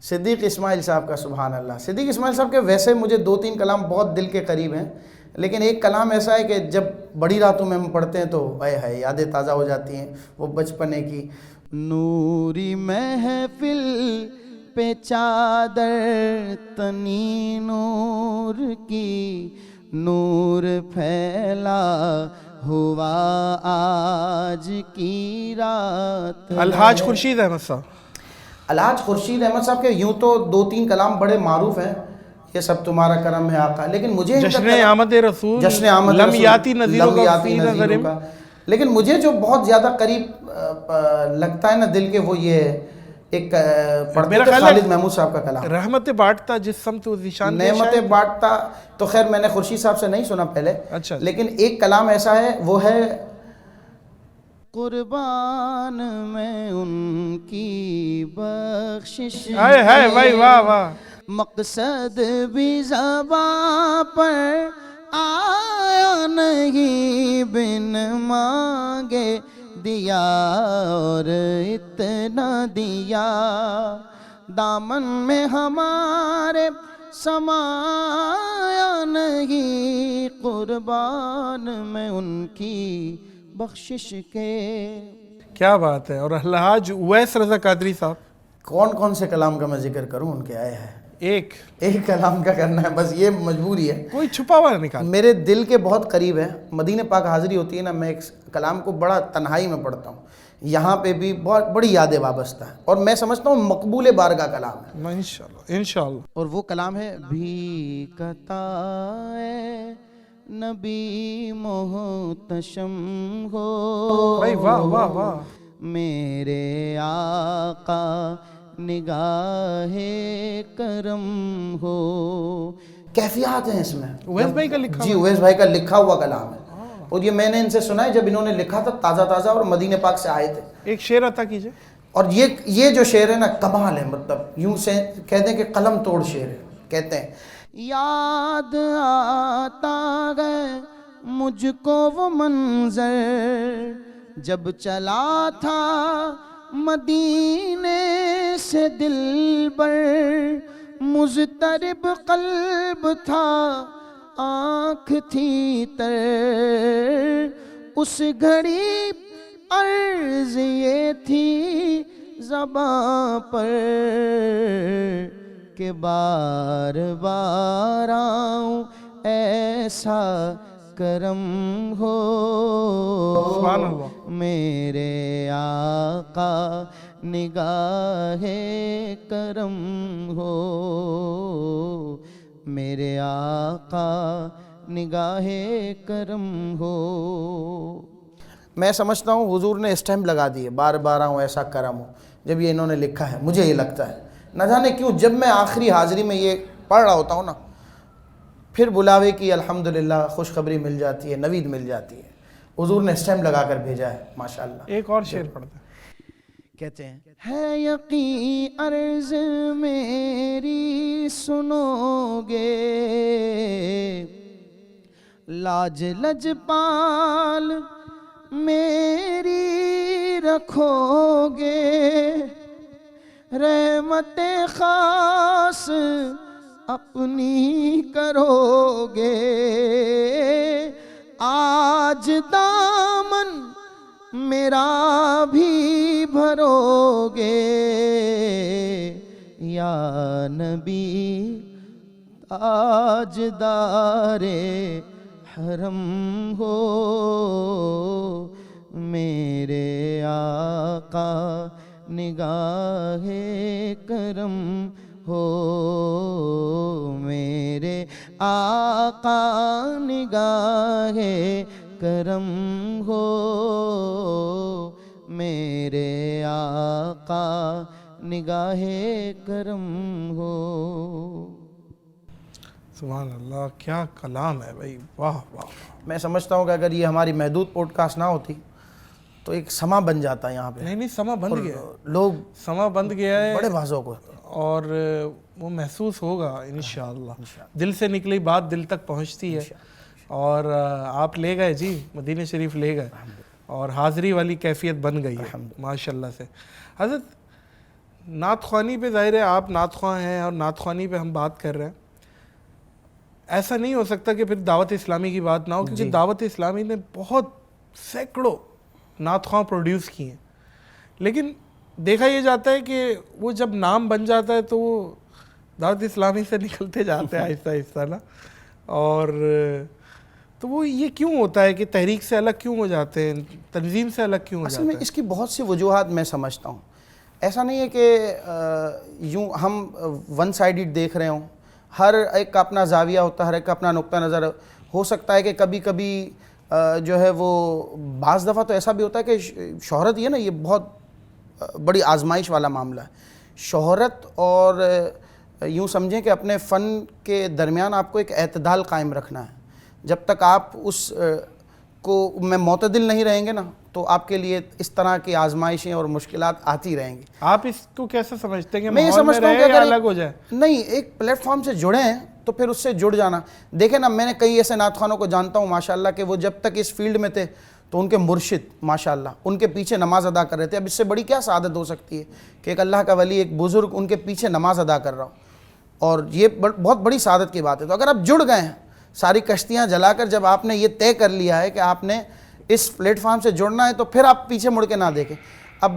صدیق اسماعیل صاحب کا سبحان اللہ. صدیق اسماعیل صاحب کے ویسے مجھے 2-3 کلام بہت دل کے قریب ہیں, لیکن ایک کلام ایسا ہے کہ جب بڑی راتوں میں ہم پڑھتے ہیں تو اے ہے یادیں تازہ ہو جاتی ہیں, وہ بچپنے کی. نوری محفل پہ چادر تنی نور کی، نور پھیلا ہوا آج کی رات۔ الحاج خورشید احمد صاحب، الحاج خورشید احمد صاحب کے یوں تو 2-3 کلام بڑے معروف ہیں، یہ سب تمہارا کرم ہے آقا، لیکن مجھے جشن آمد رسول، جشن آمد لم رسول، یاتی نذیروں لم کا یاتی فی نذیروں نظرم۔ کا، لیکن مجھے جو بہت زیادہ قریب لگتا ہے نا دل کے، وہ یہ ایک پڑھتے تھے خالد محمود صاحب کا کلام، رحمت بانٹتا جس سمت و ذیشان پیش نعمت آئے۔ بانٹتا، تو خیر میں نے خورشید صاحب سے نہیں سنا پہلے، اچھا، لیکن ایک کلام ایسا ہے وہ ہے قربان میں ان کی بخشش، ہائے ہائے بھائی، واہ واہ، مقصد بھی زباں پر آیا نہیں، بن مانگے دیا اور اتنا دیا، دامن میں ہمارے سمایا نہیں، قربان میں ان کی بخشش کے۔ کیا بات ہے۔ اور الحاج اویس رضا قادری صاحب، کون سے کلام کا میں ذکر کروں، ان کے آئے ہیں، ایک کلام کا کرنا ہے بس، یہ مجبوری ہے، کوئی چھپا ہوا نکال۔ میرے دل کے بہت قریب ہے۔ مدینہ پاک حاضری ہوتی ہے نا، میں ایک کلام کو بڑا تنہائی میں پڑھتا ہوں، یہاں پہ بھی بہت بڑی یادیں وابستہ ہیں، اور میں سمجھتا ہوں مقبول بارگاہ کلام ہے۔ انشاءاللہ انشاءاللہ۔ اور وہ کلام ہے، بھی کتا اے نبی محتشم ہو، بھائی واہ واہ واہ، میرے آقا نگاہ کرم ہو۔ کیفیات ہیں اس میں، اویس بھائی کا لکھا جی اویس بھائی کا لکھا ہوا کلام ہے، اور یہ میں نے ان سے سنا ہے جب انہوں نے لکھا تھا تازہ اور مدینہ پاک سے آئے تھے۔ ایک شعر عطا کیجئے۔ اور یہ جو شعر ہے نا کمال ہے، مطلب یوں سے کہتے ہیں کہ قلم توڑ شعر ہے، کہتے ہیں یاد آتا ہے مجھ کو وہ منظر، جب چلا تھا مدینے سے دلبر، مضطرب قلب تھا آنکھ تھی تر، اس گھڑی عرض یہ تھی زباں پر کہ بار بار آؤں ایسا کرم ہو، سبحان اللہ، میرے آقا نگاہ کرم ہو، میرے آقا نگاہ کرم ہو۔ میں سمجھتا ہوں حضور نے اسٹیمپ لگا دیے، بار بار آؤں ایسا کرم ہو، جب یہ انہوں نے لکھا ہے، مجھے یہ لگتا ہے، نہ جانے کیوں جب میں آخری حاضری میں یہ پڑھ رہا ہوتا ہوں نا، پھر بلاوے کی الحمدللہ خوشخبری مل جاتی ہے، نوید مل جاتی ہے، حضور نے اسٹیمپ لگا کر بھیجا ہے، ماشاءاللہ۔ ایک اور شعر پڑھتے ہیں۔ کہتے ہیں، ہے یقین عرض میری سنو گے، لاج لجپال میری رکھو گے، رحمت خاص اپنی کرو گے، آج دامن میرا بھی بھرو گے، یا نبی تاجدار حرم ہو، میرے آقا نگاہ کرم ہو، میرے آقا نگاہ کرم ہو، میرے آقا نگاہ کرم ہو۔ سبحان اللہ، کیا کلام ہے بھائی، واہ واہ۔ میں سمجھتا ہوں کہ اگر یہ ہماری محدود پوڈ کاسٹ نہ ہوتی تو ایک سما بن جاتا ہے یہاں پہ، نہیں سما بند گیا ہے، لوگ سما بند گیا ہے، بڑے بازوں کو، اور وہ محسوس ہوگا انشاءاللہ، دل سے نکلی بات دل تک پہنچتی ہے، اور آپ لے گئے جی، مدینہ شریف لے گئے، اور حاضری والی کیفیت بن گئی ہے ماشاءاللہ سے۔ حضرت نعت خوانی پہ ظاہر ہے آپ نعت خواں ہیں، اور نعت خوانی پہ ہم بات کر رہے ہیں، ایسا نہیں ہو سکتا کہ پھر دعوت اسلامی کی بات نہ ہو، کیونکہ دعوت اسلامی نے بہت سینکڑوں نعت خواں پروڈیوس کیے ہیں، لیکن دیکھا یہ جاتا ہے کہ وہ جب نام بن جاتا ہے تو وہ دعوت اسلامی سے نکلتے جاتے ہیں آہستہ آہستہ نا. اور تو وہ یہ کیوں ہوتا ہے کہ تحریک سے الگ کیوں ہو جاتے ہیں, تنظیم سے الگ کیوں ہو اصل جاتے میں ہیں؟ اس کی بہت سی وجوہات میں سمجھتا ہوں. ایسا نہیں ہے کہ یوں ہم ون سائیڈڈ دیکھ رہے ہوں. ہر ایک کا اپنا زاویہ ہوتا ہے, ہر ایک کا اپنا نقطہ نظر. ہو سکتا ہے کہ کبھی کبھی جو ہے وہ بعض دفعہ تو ایسا بھی ہوتا ہے کہ شہرت یہ نا, یہ بہت بڑی آزمائش والا معاملہ ہے. شہرت اور یوں سمجھیں کہ اپنے فن کے درمیان آپ کو ایک اعتدال قائم رکھنا ہے. جب تک آپ اس کو میں معتدل نہیں رہیں گے نا, تو آپ کے لیے اس طرح کی آزمائشیں اور مشکلات آتی رہیں گی. آپ اس کو کیسے سمجھتے ہیں کہ میں یہ ماحول میں سمجھتا ہوں رہے کہ یا اگر الگ ہو جائے؟ نہیں, ایک پلیٹ فارم سے جڑے ہیں تو پھر اس سے جڑ جانا. دیکھیں نا, میں نے کئی ایسے نعت خوانوں کو جانتا ہوں ماشاءاللہ کہ وہ جب تک اس فیلڈ میں تھے تو ان کے مرشد ماشاءاللہ ان کے پیچھے نماز ادا کر رہے تھے. اب اس سے بڑی کیا سعادت ہو سکتی ہے کہ ایک اللہ کا ولی, ایک بزرگ ان کے پیچھے نماز ادا کر رہا ہو, اور یہ بہت بڑی سعادت کی بات ہے. تو اگر آپ جڑ گئے ہیں, ساری کشتیاں جلا کر جب آپ نے یہ طے کر لیا ہے کہ آپ نے اس پلیٹ فارم سے جڑنا ہے, تو پھر آپ پیچھے مڑ کے نہ دیکھیں. اب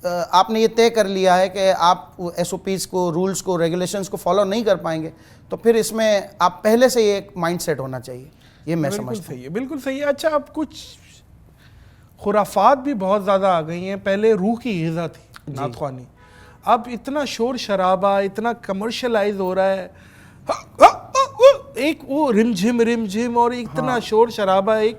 آپ نے یہ طے کر لیا ہے کہ آپ ایس او پیز کو, رولز کو, ریگولیشنز کو فالو نہیں کر پائیں گے, تو پھر اس میں آپ پہلے سے یہ ایک مائنڈ سیٹ ہونا چاہیے. یہ میں بالکل سمجھتا ہوں. صحیح ہے, بالکل صحیح ہے. اچھا, اب کچھ خرافات بھی بہت زیادہ آ گئی ہیں. پہلے روح کی غذا تھی نعت خوانی, اب اتنا شور شرابہ, اتنا کمرشلائز ہو رہا ہے, ایک وہ رم جھم اور اتنا شور شرابہ. ایک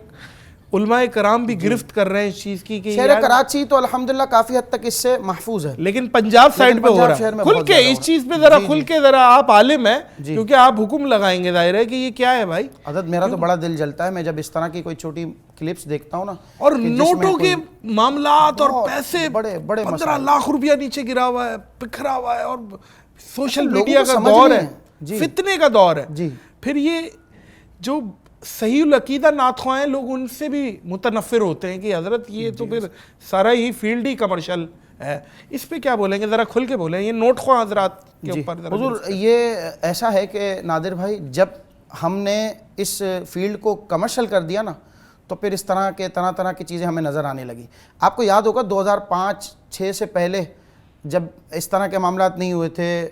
علماء کرام بھی گرفت کر رہے ہیں اس چیز کی کہ شہر کراچی تو الحمدللہ کافی حد تک اس سے محفوظ ہے, لیکن پنجاب سائڈ پہ ہو رہا ہے. کھل کے اس چیز پہ ذرا کھل کے ذرا, آپ عالم ہیں کیونکہ آپ حکم لگائیں گے, ظاہر ہے کہ یہ کیا ہے بھائی. عدد میرا تو بڑا دل جلتا ہے میں جب اس طرح کی کوئی چھوٹی کلپس دیکھتا ہوں نا, اور نوٹوں کے معاملات اور پیسے, بڑے بڑے 15 لاکھ روپیہ نیچے گرا ہوا ہے, بکھرا ہوا ہے, اور سوشل میڈیا کا دور ہے, فتنے کا دور ہے. پھر یہ جو صحیح العقیدہ نعت خواں ہیں, لوگ ان سے بھی متنفر ہوتے ہیں کہ حضرت یہ تو پھر سارا ہی فیلڈ ہی کمرشل ہے. اس پہ کیا بولیں گے, ذرا کھل کے بولیں یہ نوٹ خواں حضرات کے اوپر. حضور, یہ ایسا ہے کہ نادر بھائی, جب ہم نے اس فیلڈ کو کمرشل کر دیا نا, تو پھر اس طرح کے طرح کی چیزیں ہمیں نظر آنے لگی. آپ کو یاد ہوگا 2005-6 سے پہلے جب اس طرح کے معاملات نہیں ہوئے تھے,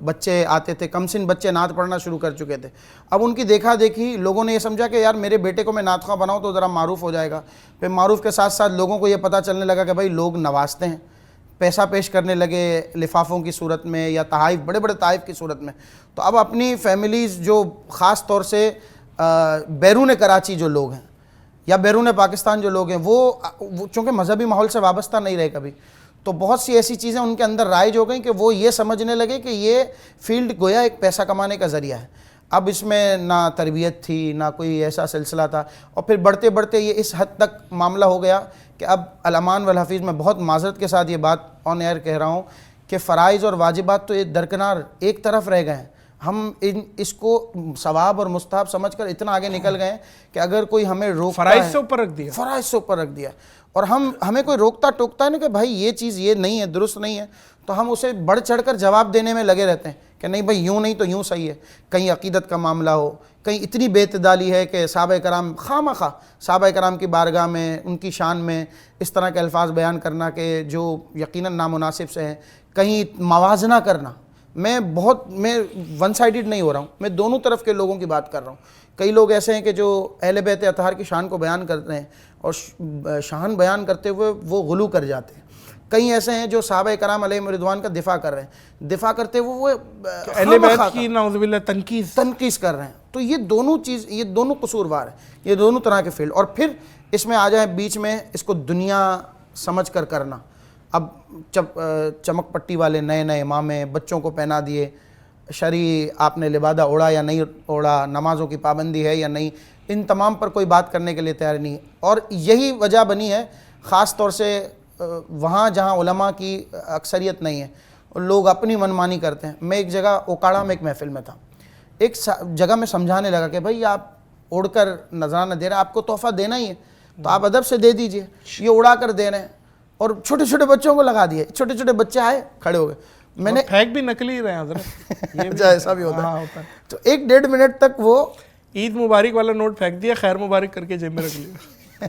بچے آتے تھے, کم سن بچے نعت پڑھنا شروع کر چکے تھے. اب ان کی دیکھا دیکھی لوگوں نے یہ سمجھا کہ یار میرے بیٹے کو میں نعت خواں بناؤں تو ذرا معروف ہو جائے گا. پھر معروف کے ساتھ ساتھ لوگوں کو یہ پتہ چلنے لگا کہ بھائی لوگ نوازتے ہیں, پیسہ پیش کرنے لگے لفافوں کی صورت میں یا تحائف, بڑے بڑے تحائف کی صورت میں. تو اب اپنی فیملیز جو خاص طور سے بیرون کراچی جو لوگ ہیں یا بیرون پاکستان جو لوگ ہیں, وہ چونکہ مذہبی ماحول سے وابستہ نہیں رہے کبھی, تو بہت سی ایسی چیزیں ان کے اندر رائج ہو گئیں کہ وہ یہ سمجھنے لگے کہ یہ فیلڈ گویا ایک پیسہ کمانے کا ذریعہ ہے. اب اس میں نہ تربیت تھی, نہ کوئی ایسا سلسلہ تھا, اور پھر بڑھتے بڑھتے یہ اس حد تک معاملہ ہو گیا کہ اب الامان والحفیظ میں بہت معذرت کے ساتھ یہ بات آن ایئر کہہ رہا ہوں کہ فرائض اور واجبات تو یہ درکنار ایک طرف رہ گئے ہیں. ہم اس کو ثواب اور مستحب سمجھ کر اتنا آگے نکل گئے ہیں کہ اگر کوئی ہمیں روکتا ہے, فرائض سے اوپر رکھ دیا, فرائض سے اوپر رکھ دیا, اور ہمیں کوئی روکتا ٹوکتا ہے نا کہ بھائی یہ چیز یہ نہیں ہے, درست نہیں ہے, تو ہم اسے بڑھ چڑھ کر جواب دینے میں لگے رہتے ہیں کہ نہیں بھائی یوں نہیں تو یوں صحیح ہے. کہیں عقیدت کا معاملہ ہو, کہیں اتنی بے اعتدالی ہے کہ صحابہ کرام خواہ صحابہ کرام کی بارگاہ میں ان کی شان میں اس طرح کے الفاظ بیان کرنا کہ جو یقیناً نامناسب سے ہیں, کہیں موازنہ کرنا. میں ون سائیڈڈ نہیں ہو رہا ہوں, میں دونوں طرف کے لوگوں کی بات کر رہا ہوں. کئی لوگ ایسے ہیں کہ جو اہل بیت اطہار کی شان کو بیان کرتے ہیں اور شان بیان کرتے ہوئے وہ غلو کر جاتے ہیں. کئی ایسے ہیں جو صحابہ کرام علیہم رضوان کا دفاع کر رہے ہیں, دفاع کرتے ہوئے وہ اہل بیت کی نعوذ باللہ تنقیص کر رہے ہیں. تو یہ دونوں قصوروار ہیں, یہ دونوں طرح کے فیلڈ. اور پھر اس میں آ جائیں بیچ میں اس کو دنیا سمجھ کر کرنا. اب چمک پٹی والے نئے امامے بچوں کو پہنا دیے, شرعی آپ نے لبادہ اوڑھا یا نہیں اوڑھا, نمازوں کی پابندی ہے یا نہیں, ان تمام پر کوئی بات کرنے کے لیے تیار نہیں. اور یہی وجہ بنی ہے خاص طور سے وہاں جہاں علماء کی اکثریت نہیں ہے, لوگ اپنی منمانی کرتے ہیں. میں ایک جگہ اوکاڑا میں ایک محفل میں تھا, ایک جگہ میں سمجھانے لگا کہ بھائی آپ اوڑھ کر نذرانہ دے رہے ہیں, آپ کو تحفہ دینا ہی ہے تو آپ ادب سے دے دیجئے, یہ اڑا کر دے رہے ہیں. اور چھوٹے چھوٹے بچوں کو لگا دیے, چھوٹے چھوٹے بچے آئے کھڑے ہو گئے. میں نے پھینک بھی نکلی رہے ہیں حضرت, ایسا بھی ہوتا ہے. تو 1-1.5 منٹ تک وہ عید مبارک والا نوٹ پھینک دیا, خیر مبارک کر کے جیب میں رکھ لیا.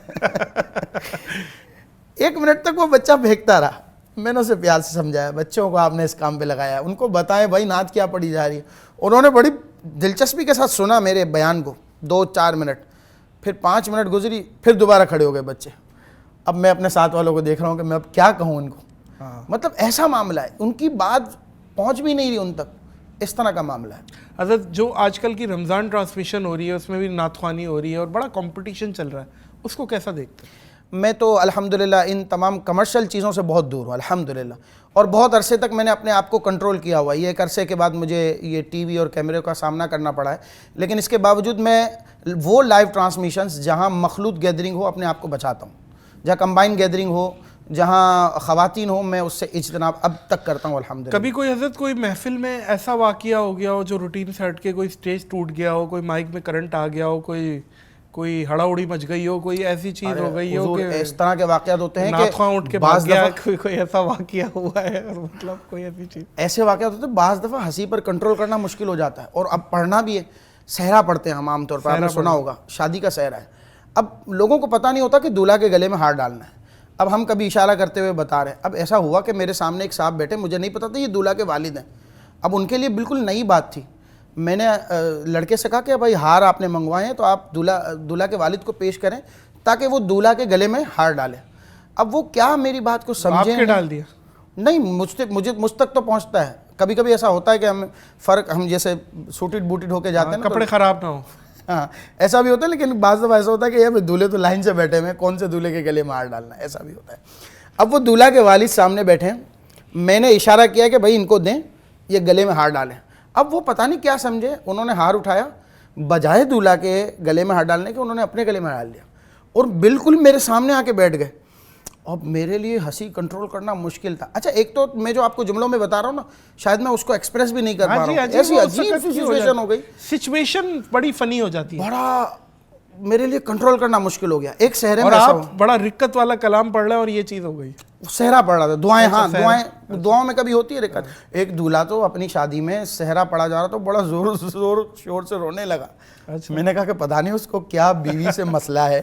1 منٹ تک وہ بچہ پھینکتا رہا, میں نے اسے پیار سے سمجھایا بچوں کو آپ نے اس کام پہ لگایا, ان کو بتائیں بھائی نعت کیا پڑھی جا رہی ہے. انہوں نے بڑی دلچسپی کے ساتھ سنا میرے بیان کو 2-4 منٹ, پھر 5 منٹ گزری, پھر دوبارہ کھڑے ہو گئے بچے. اب میں اپنے ساتھ والوں کو دیکھ رہا ہوں کہ میں اب کیا کہوں ان کو. مطلب ایسا معاملہ ہے, ان کی بات پہنچ بھی نہیں رہی ان تک, اس طرح کا معاملہ ہے. حضرت جو آج کل کی رمضان ٹرانسمیشن ہو رہی ہے اس میں بھی نعت خوانی ہو رہی ہے اور بڑا کمپٹیشن چل رہا ہے, اس کو کیسا دیکھتے ہیں؟ میں تو الحمدللہ ان تمام کمرشل چیزوں سے بہت دور ہوں الحمدللہ, اور بہت عرصے تک میں نے اپنے آپ کو کنٹرول کیا ہوا ہے. یہ ایک عرصے کے بعد مجھے یہ ٹی وی اور کیمرے کا سامنا کرنا پڑا ہے, لیکن اس کے باوجود میں وہ لائیو ٹرانسمیشنز جہاں مخلوط گیدرنگ ہو اپنے آپ کو بچاتا ہوں, جہاں کمبائن گیدرنگ ہو, جہاں خواتین ہو, میں اس سے اجتناب اب تک کرتا ہوں الحمدللہ. کبھی کوئی حضرت کوئی محفل میں ایسا واقعہ ہو گیا ہو جو روٹین سے ہٹ کے, کوئی سٹیج ٹوٹ گیا ہو, کوئی مائک میں کرنٹ آ گیا ہو, کوئی ہڑا اڑی مچ گئی ہو, کوئی ایسی چیز ہو گئی ہو کہ اس طرح کے واقعات ہوتے ہیں نعت خواں اٹھ کے کہ بھاگ بعض گیا, دفعہ کوئی ایسا واقعہ ہوا ہے, اور مطلب کوئی ایسی چیز؟ ایسے واقعات ہوتے ہیں بعض دفعہ ہنسی پر کنٹرول کرنا مشکل ہو جاتا ہے, اور اب پڑھنا بھی ہے. صحرا پڑھتے ہیں ہم عام طور پر, آپ نے سنا ہوگا شادی کا صحرا ہے. اب لوگوں کو پتہ نہیں ہوتا کہ دولہا کے گلے میں ہار ڈالنا ہے. اب ہم کبھی اشارہ کرتے ہوئے بتا رہے ہیں. اب ایسا ہوا کہ میرے سامنے ایک صاحب بیٹھے, مجھے نہیں پتا تھا یہ دولہا کے والد ہیں. اب ان کے لیے بالکل نئی بات تھی. میں نے لڑکے سے کہا کہ بھائی ہار آپ نے منگوائے ہیں تو آپ دولہا کے والد کو پیش کریں تاکہ وہ دولہا کے گلے میں ہار ڈالیں. اب وہ کیا میری بات کو سمجھیں, آپ کے ڈال دیا؟ نہیں, مجھ تک تو پہنچتا ہے. کبھی کبھی ایسا ہوتا ہے کہ ہم جیسے سوٹڈ بوٹڈ ہو کے جاتے ہیں, کپڑے خراب نہ ہو, ہاں ایسا بھی ہوتا ہے. لیکن بعض دفعہ ایسا ہوتا ہے کہ یہ دولہے تو لائن سے بیٹھے ہوئے ہیں, کون سے دولہے کے گلے میں ہار ڈالنا ہے, ایسا بھی ہوتا ہے. اب وہ دولہا کے والد سامنے بیٹھے ہیں, میں نے اشارہ کیا کہ بھائی ان کو دیں, یہ گلے میں ہار ڈالیں. اب وہ پتہ نہیں کیا سمجھے, انہوں نے ہار اٹھایا, بجائے دولہا کے گلے میں ہار ڈالنے کے انہوں نے اپنے گلے میں ڈال دیا, اور بالکل میرے سامنے آ کے بیٹھ گئے. اب میرے لیے ہنسی کنٹرول کرنا مشکل تھا. اچھا, ایک تو میں جو آپ کو جملوں میں بتا رہا ہوں نا, شاید میں اس کو ایکسپریس بھی نہیں کر پا رہا ہوں, ایسی عجیب سی سچویشن ہو گئی, سچویشن بڑی فنی ہو جاتی ہے, بڑا میرے لیے کنٹرول کرنا مشکل ہو گیا. ایک صحرے اور میں آپ بڑا رکت والا کلام پڑھ رہے ہیں اور یہ چیز ہو گئی. صحرا پڑھ رہا تھا, دعائیں, ہاں دعاؤں میں کبھی ہوتی ہے رکت. ایک دولہا تو اپنی شادی میں صحرا پڑھا جا رہا تو بڑا زور شور سے رونے لگا. میں نے کہا کہ پتہ نہیں اس کو کیا بیوی سے مسئلہ ہے,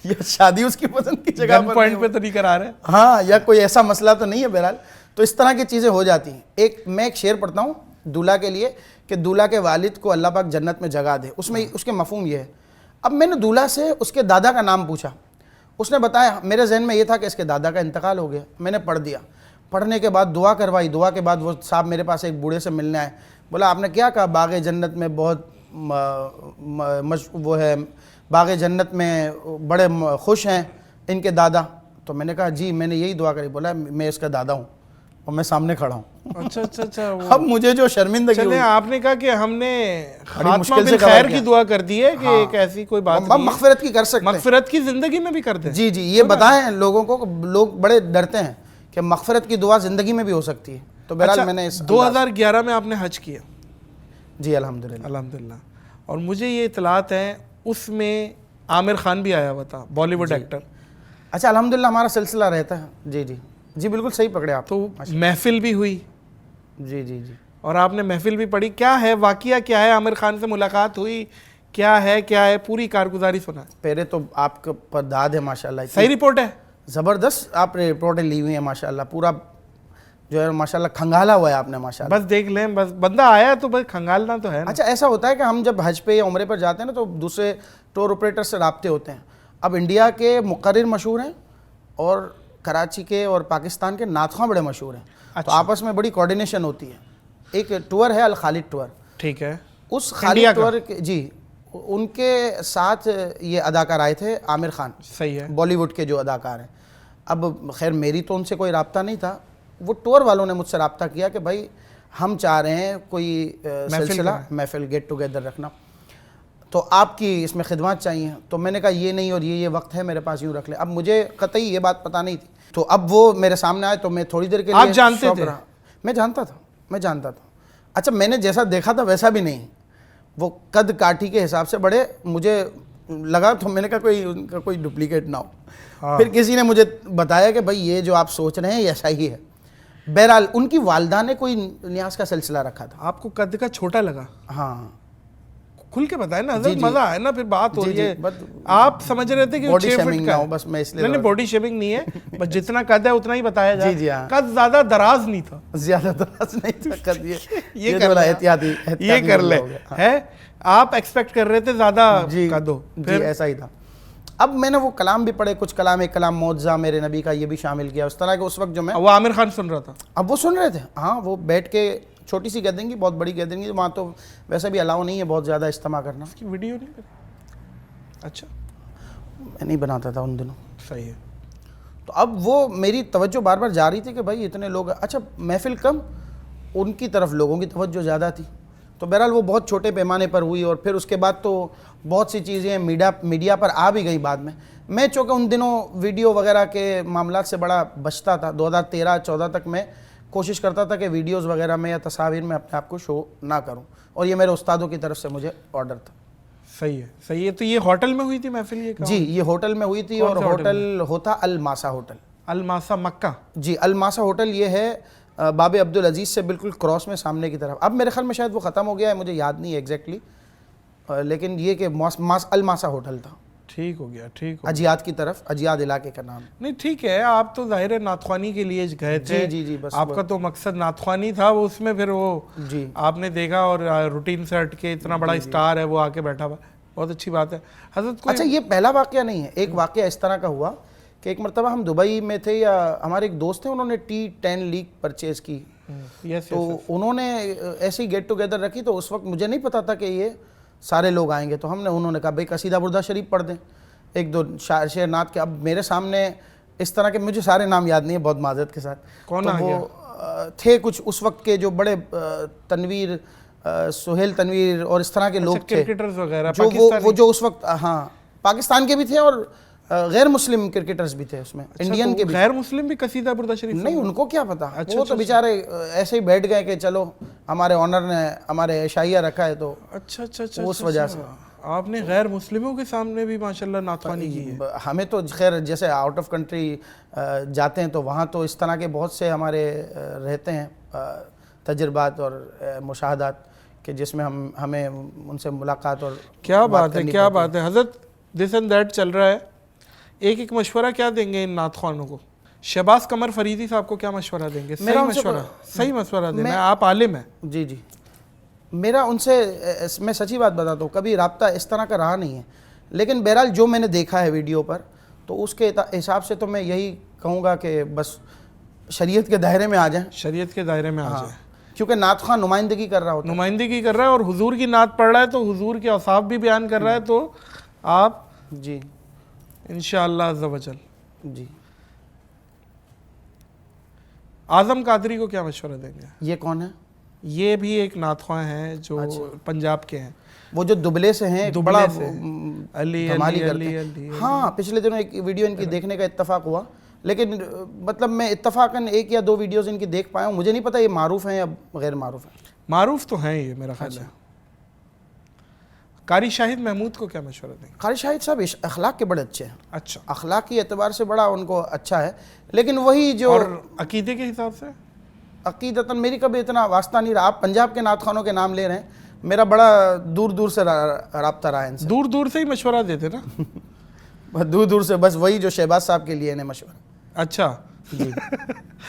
یا شادی اس کی پسند کی جگہ پر پوائنٹ پہ تو نہیں کرا رہے, ہاں, یا کوئی ایسا مسئلہ تو نہیں ہے. بہرحال تو اس طرح کی چیزیں ہو جاتی ہیں. میں ایک شعر پڑھتا ہوں دولہا کے لیے کہ دولہا کے والد کو اللہ پاک جنت میں جگہ دے. اس میں اس کے مفہوم یہ ہے. اب میں نے دولہا سے اس کے دادا کا نام پوچھا, اس نے بتایا, میرے ذہن میں یہ تھا کہ اس کے دادا کا انتقال ہو گیا. میں نے پڑھ دیا, پڑھنے کے بعد دعا کروائی. دعا کے بعد وہ صاحب میرے پاس ایک بوڑھے سے ملنے آئے, بولا آپ نے کیا کہا, باغ جنت میں بہت وہ ہے, باغ جنت میں بڑے خوش ہیں ان کے دادا. تو میں نے کہا جی میں نے یہی دعا کری. بولا میں اس کا دادا ہوں اور میں سامنے کھڑا ہوں. اچھا اچھا اچھا. اب مجھے جو شرمندگی چلیں, ہوئی, آپ نے کہا کہ ہم نے خاتمہ مشکل سے بالخیر کی دعا کر دی ہے کہ ایک ایسی کوئی بات نہیں, مغفرت کی کر سکتے ہیں, مغفرت کی زندگی میں بھی کر دیں. جی یہ بتائیں لوگوں کو, لوگ بڑے ڈرتے ہیں کہ مغفرت کی دعا زندگی میں بھی ہو سکتی ہے. تو بہرحال میں نے 2011 میں آپ نے حج کیا؟ جی الحمدللہ الحمدللہ. اور مجھے یہ اطلاعات ہیں اس میں عامر خان بھی آیا ہوا تھا, بالی ووڈ ایکٹر. اچھا الحمدللہ ہمارا سلسلہ رہتا ہے. جی بالکل صحیح پکڑے آپ. تو محفل بھی ہوئی. جی اور آپ نے محفل بھی پڑھی. کیا ہے واقعہ, کیا ہے, عامر خان سے ملاقات ہوئی, کیا ہے پوری کارگزاری سنا. پہلے تو آپ کے پر داد ہے ماشاءاللہ, صحیح رپورٹ ہے, زبردست آپ نے رپورٹیں لی ہوئی ہیں ماشاءاللہ. پورا جو ہے ماشاءاللہ کھنگالا ہوا ہے آپ نے ماشاءاللہ. بس دیکھ لیں, بس بندہ آیا تو بس کھنگالنا تو ہے نا. اچھا ایسا ہوتا ہے کہ ہم جب حج پہ یا عمرے پر جاتے ہیں نا تو دوسرے ٹور آپریٹر سے رابطے ہوتے ہیں. اب انڈیا کے مقرر مشہور ہیں اور کراچی کے اور پاکستان کے نعت خواں بڑے مشہور ہیں. تو آپس میں بڑی کوارڈینیشن ہوتی ہے. ایک ٹور ہے الخالد ٹور, ٹھیک ہے, اس خالد ٹور جی ان کے ساتھ یہ اداکار آئے تھے عامر خان, صحیح ہے, بالی ووڈ کے جو اداکار ہیں. اب خیر میری تو ان سے کوئی رابطہ نہیں تھا, وہ ٹور والوں نے مجھ سے رابطہ کیا کہ بھائی ہم چاہ رہے ہیں کوئی سلسلہ محفل گیٹ ٹوگیدر رکھنا, تو آپ کی اس میں خدمات چاہیے. تو میں نے کہا یہ نہیں, اور یہ وقت ہے میرے پاس, یوں رکھ لیں. اب مجھے قطعی یہ بات پتہ نہیں تھی, تو اب وہ میرے سامنے آئے تو میں تھوڑی دیر کے لیے, آپ جانتے تھے؟ میں جانتا تھا. اچھا میں نے جیسا دیکھا تھا ویسا بھی نہیں, وہ قد کاٹھی کے حساب سے بڑے مجھے لگا. تو میں نے کہا ان کا کوئی ڈپلیکیٹ نہ ہو. پھر کسی نے مجھے بتایا کہ بھائی یہ جو آپ سوچ رہے ہیں یہ ایسا ہی ہے. بہرحال ان کی والدہ نے کوئی نیاز کا سلسلہ رکھا تھا. آپ کو قد کا چھوٹا لگا؟ ہاں. کھل کے بتائیں نا حضرت, مزہ آئے نا, پھر بات ہو رہی ہے. آپ سمجھ رہے تھے کہ باڈی 6 شیمنگ فٹ نہ کا ہو بس, میں اس لیے نہیں, باڈی شیمنگ نہیں ہے, بس جتنا قد ہے اتنا ہی بتایا جائے. جی ہاں, قد زیادہ دراز نہیں تھا, زیادہ دراز نہیں تھا قد. یہ کر لے, احتیاطی یہ کر لے ہے. آپ ایکسپیکٹ کر رہے تھے زیادہ قد ہو. جی ایسا ہی تھا. اب میں نے وہ کلام بھی پڑھے, کچھ کلام, ایک کلام معجزہ میرے نبی کا, یہ بھی شامل کیا اس طرح کے. اس وقت جو میں, وہ عامر خان سن رہا تھا, اب وہ سن رہے تھے. ہاں, وہ بیٹھ کے, چھوٹی سی گیدرنگ کی, بہت بڑی گیدرنگ کی, وہاں تو ویسے بھی الاؤ نہیں ہے بہت زیادہ اجتماع کرنا. اس کی ویڈیو نہیں کری. اچھا, میں نہیں بناتا تھا ان دنوں. صحیح ہے. تو اب وہ میری توجہ بار بار جا رہی تھی کہ بھائی اتنے لوگ, اچھا محفل کم, ان کی طرف لوگوں کی توجہ زیادہ تھی. تو بہرحال وہ بہت چھوٹے پیمانے پر ہوئی, اور پھر اس کے بعد تو بہت سی چیزیں میڈیا پر آ بھی گئی بعد میں. میں چونکہ ان دنوں ویڈیو وغیرہ کے معاملات سے بڑا بچتا تھا, 2013-14 تک میں کوشش کرتا تھا کہ ویڈیوز وغیرہ میں یا تصاویر میں اپنے آپ کو شو نہ کروں, اور یہ میرے استادوں کی طرف سے مجھے آرڈر تھا. صحیح ہے, صحیح ہے. تو یہ ہوٹل میں ہوئی تھی محفل؟ یہ جی, یہ ہوٹل میں ہوئی تھی, اور ہوٹل ہوتا الماسا ہوٹل. الماسا مکہ. جی, الماسا ہوٹل یہ ہے باب عبدالعزیز سے بالکل کراس میں سامنے کی طرف. اب میرے خیال میں شاید وہ ختم ہو گیا ہے, مجھے یاد نہیں ہے ایگزیکٹلی, لیکن یہ کہ الماسا ہوٹل تھا. ٹھیک ہو گیا, ٹھیک ہو. اجیاد کی طرف, اجیاد علاقے کا نام. نہیں ٹھیک ہے, آپ تو ظاہر ہے نعتخوانی کے لیے گئے تھے. جی جی, بس آپ کا تو مقصد نعتخوانی تھا, وہ اس میں پھر وہ جی آپ نے دیکھا اور روٹین سے ہٹ کے اتنا بڑا اسٹار ہے وہ آ کے بیٹھا ہوا, بہت اچھی بات ہے. حضرت اچھا, یہ پہلا واقعہ نہیں ہے, ایک واقعہ اس طرح کا ہوا کہ ایک مرتبہ ہم دبئی میں تھے, یا ہمارے ایک دوست ہیں, انہوں نے T10 لیگ پرچیز کی, تو انہوں نے ایسی گیٹ ٹوگیدر رکھی. تو اس وقت مجھے نہیں پتا تھا کہ یہ سارے لوگ آئیں گے, تو انہوں نے کہا بھائی قصیدہ بردہ شریف پڑھ دیں, ایک دو شعر نعت کے. اب میرے سامنے اس طرح کے, مجھے سارے نام یاد نہیں ہے بہت معذرت کے ساتھ. کون آ گیا؟ تھے کچھ اس وقت کے جو بڑے تنویر, سہیل تنویر اور اس طرح کے لوگ تھے, کرکٹرز وغیرہ, وہ جو اس وقت, ہاں پاکستان کے بھی تھے اور غیر مسلم کرکٹرز بھی تھے اس میں, انڈین کے بھی. غیر مسلم بھی قصیدہ بردہ شریف نہیں, ان کو کیا پتا, وہ تو بیچارے ایسے ہی بیٹھ گئے کہ چلو ہمارے آنر نے ہمارے عشائیہ رکھا ہے, تو اچھا اچھا اچھا اس وجہ سے آپ نے غیر مسلموں کے سامنے بھی ماشاءاللہ نعتخوانی کی ہے. ہمیں تو خیر جیسے آؤٹ آف کنٹری جاتے ہیں تو وہاں تو اس طرح کے بہت سے ہمارے رہتے ہیں تجربات اور مشاہدات کہ جس میں ہمیں ان سے ملاقات اور کیا بات ہے, کیا بات ہے. حضرت دس اینڈ دیٹ چل رہا ہے, ایک مشورہ کیا دیں گے ان نعتخوانوں کو؟ شہباز قمر فریدی صاحب کو کیا مشورہ دیں گے؟ صحیح مشورہ دینا, آپ عالم ہیں. جی جی, میرا ان سے, میں سچی بات بتاتا ہوں, کبھی رابطہ اس طرح کا رہا نہیں ہے, لیکن بہرحال جو میں نے دیکھا ہے ویڈیو پر, تو اس کے حساب سے تو میں یہی کہوں گا کہ بس شریعت کے دائرے میں آ جائیں. شریعت کے دائرے میں آ جائیں, کیونکہ نعت خواہ نمائندگی کر رہا ہوتا ہے, نمائندگی کر رہا ہے, اور حضور کی نعت پڑھ رہا ہے, تو حضور کے اوصاف بھی بیان کر رہا ہے, تو آپ جی انشاءاللہ عز و جل. جی, اعظم قادری کو کیا مشورہ دیں گے؟ یہ کون ہے؟ یہ بھی ایک نعتخواں ہیں جو پنجاب کے ہیں, وہ جو دبلے سے ہیں, بڑا علی دھمالی علی کرتے علی. ہیں. ہاں, پچھلے دنوں ایک ویڈیو ان کی دیکھنے کا اتفاق ہوا, لیکن مطلب میں اتفاقاً 1 یا 2 ویڈیوز ان کی دیکھ پایا ہوں. مجھے نہیں پتا یہ معروف ہیں یا غیر معروف ہیں. معروف تو ہیں یہ, میرا خیال ہے. قاری شاہد محمود کو کیا مشورہ دیں گے؟ قاری شاہد صاحب اخلاق کے بڑے اچھے ہیں. اچھا, اخلاقی اعتبار سے بڑا ان کو اچھا ہے, لیکن وہی جو, اور عقیدے کے حساب سے عقیدتاً میری کبھی اتنا واسطہ نہیں رہا. آپ پنجاب کے نعتخوانوں کے نام لے رہے ہیں, میرا بڑا دور دور سے رابطہ رہا ہے ان سے. دور دور سے ہی مشورہ دیتے نا؟ دور دور سے, بس وہی جو شہباز صاحب کے لیے انہیں مشورہ. اچھا جی,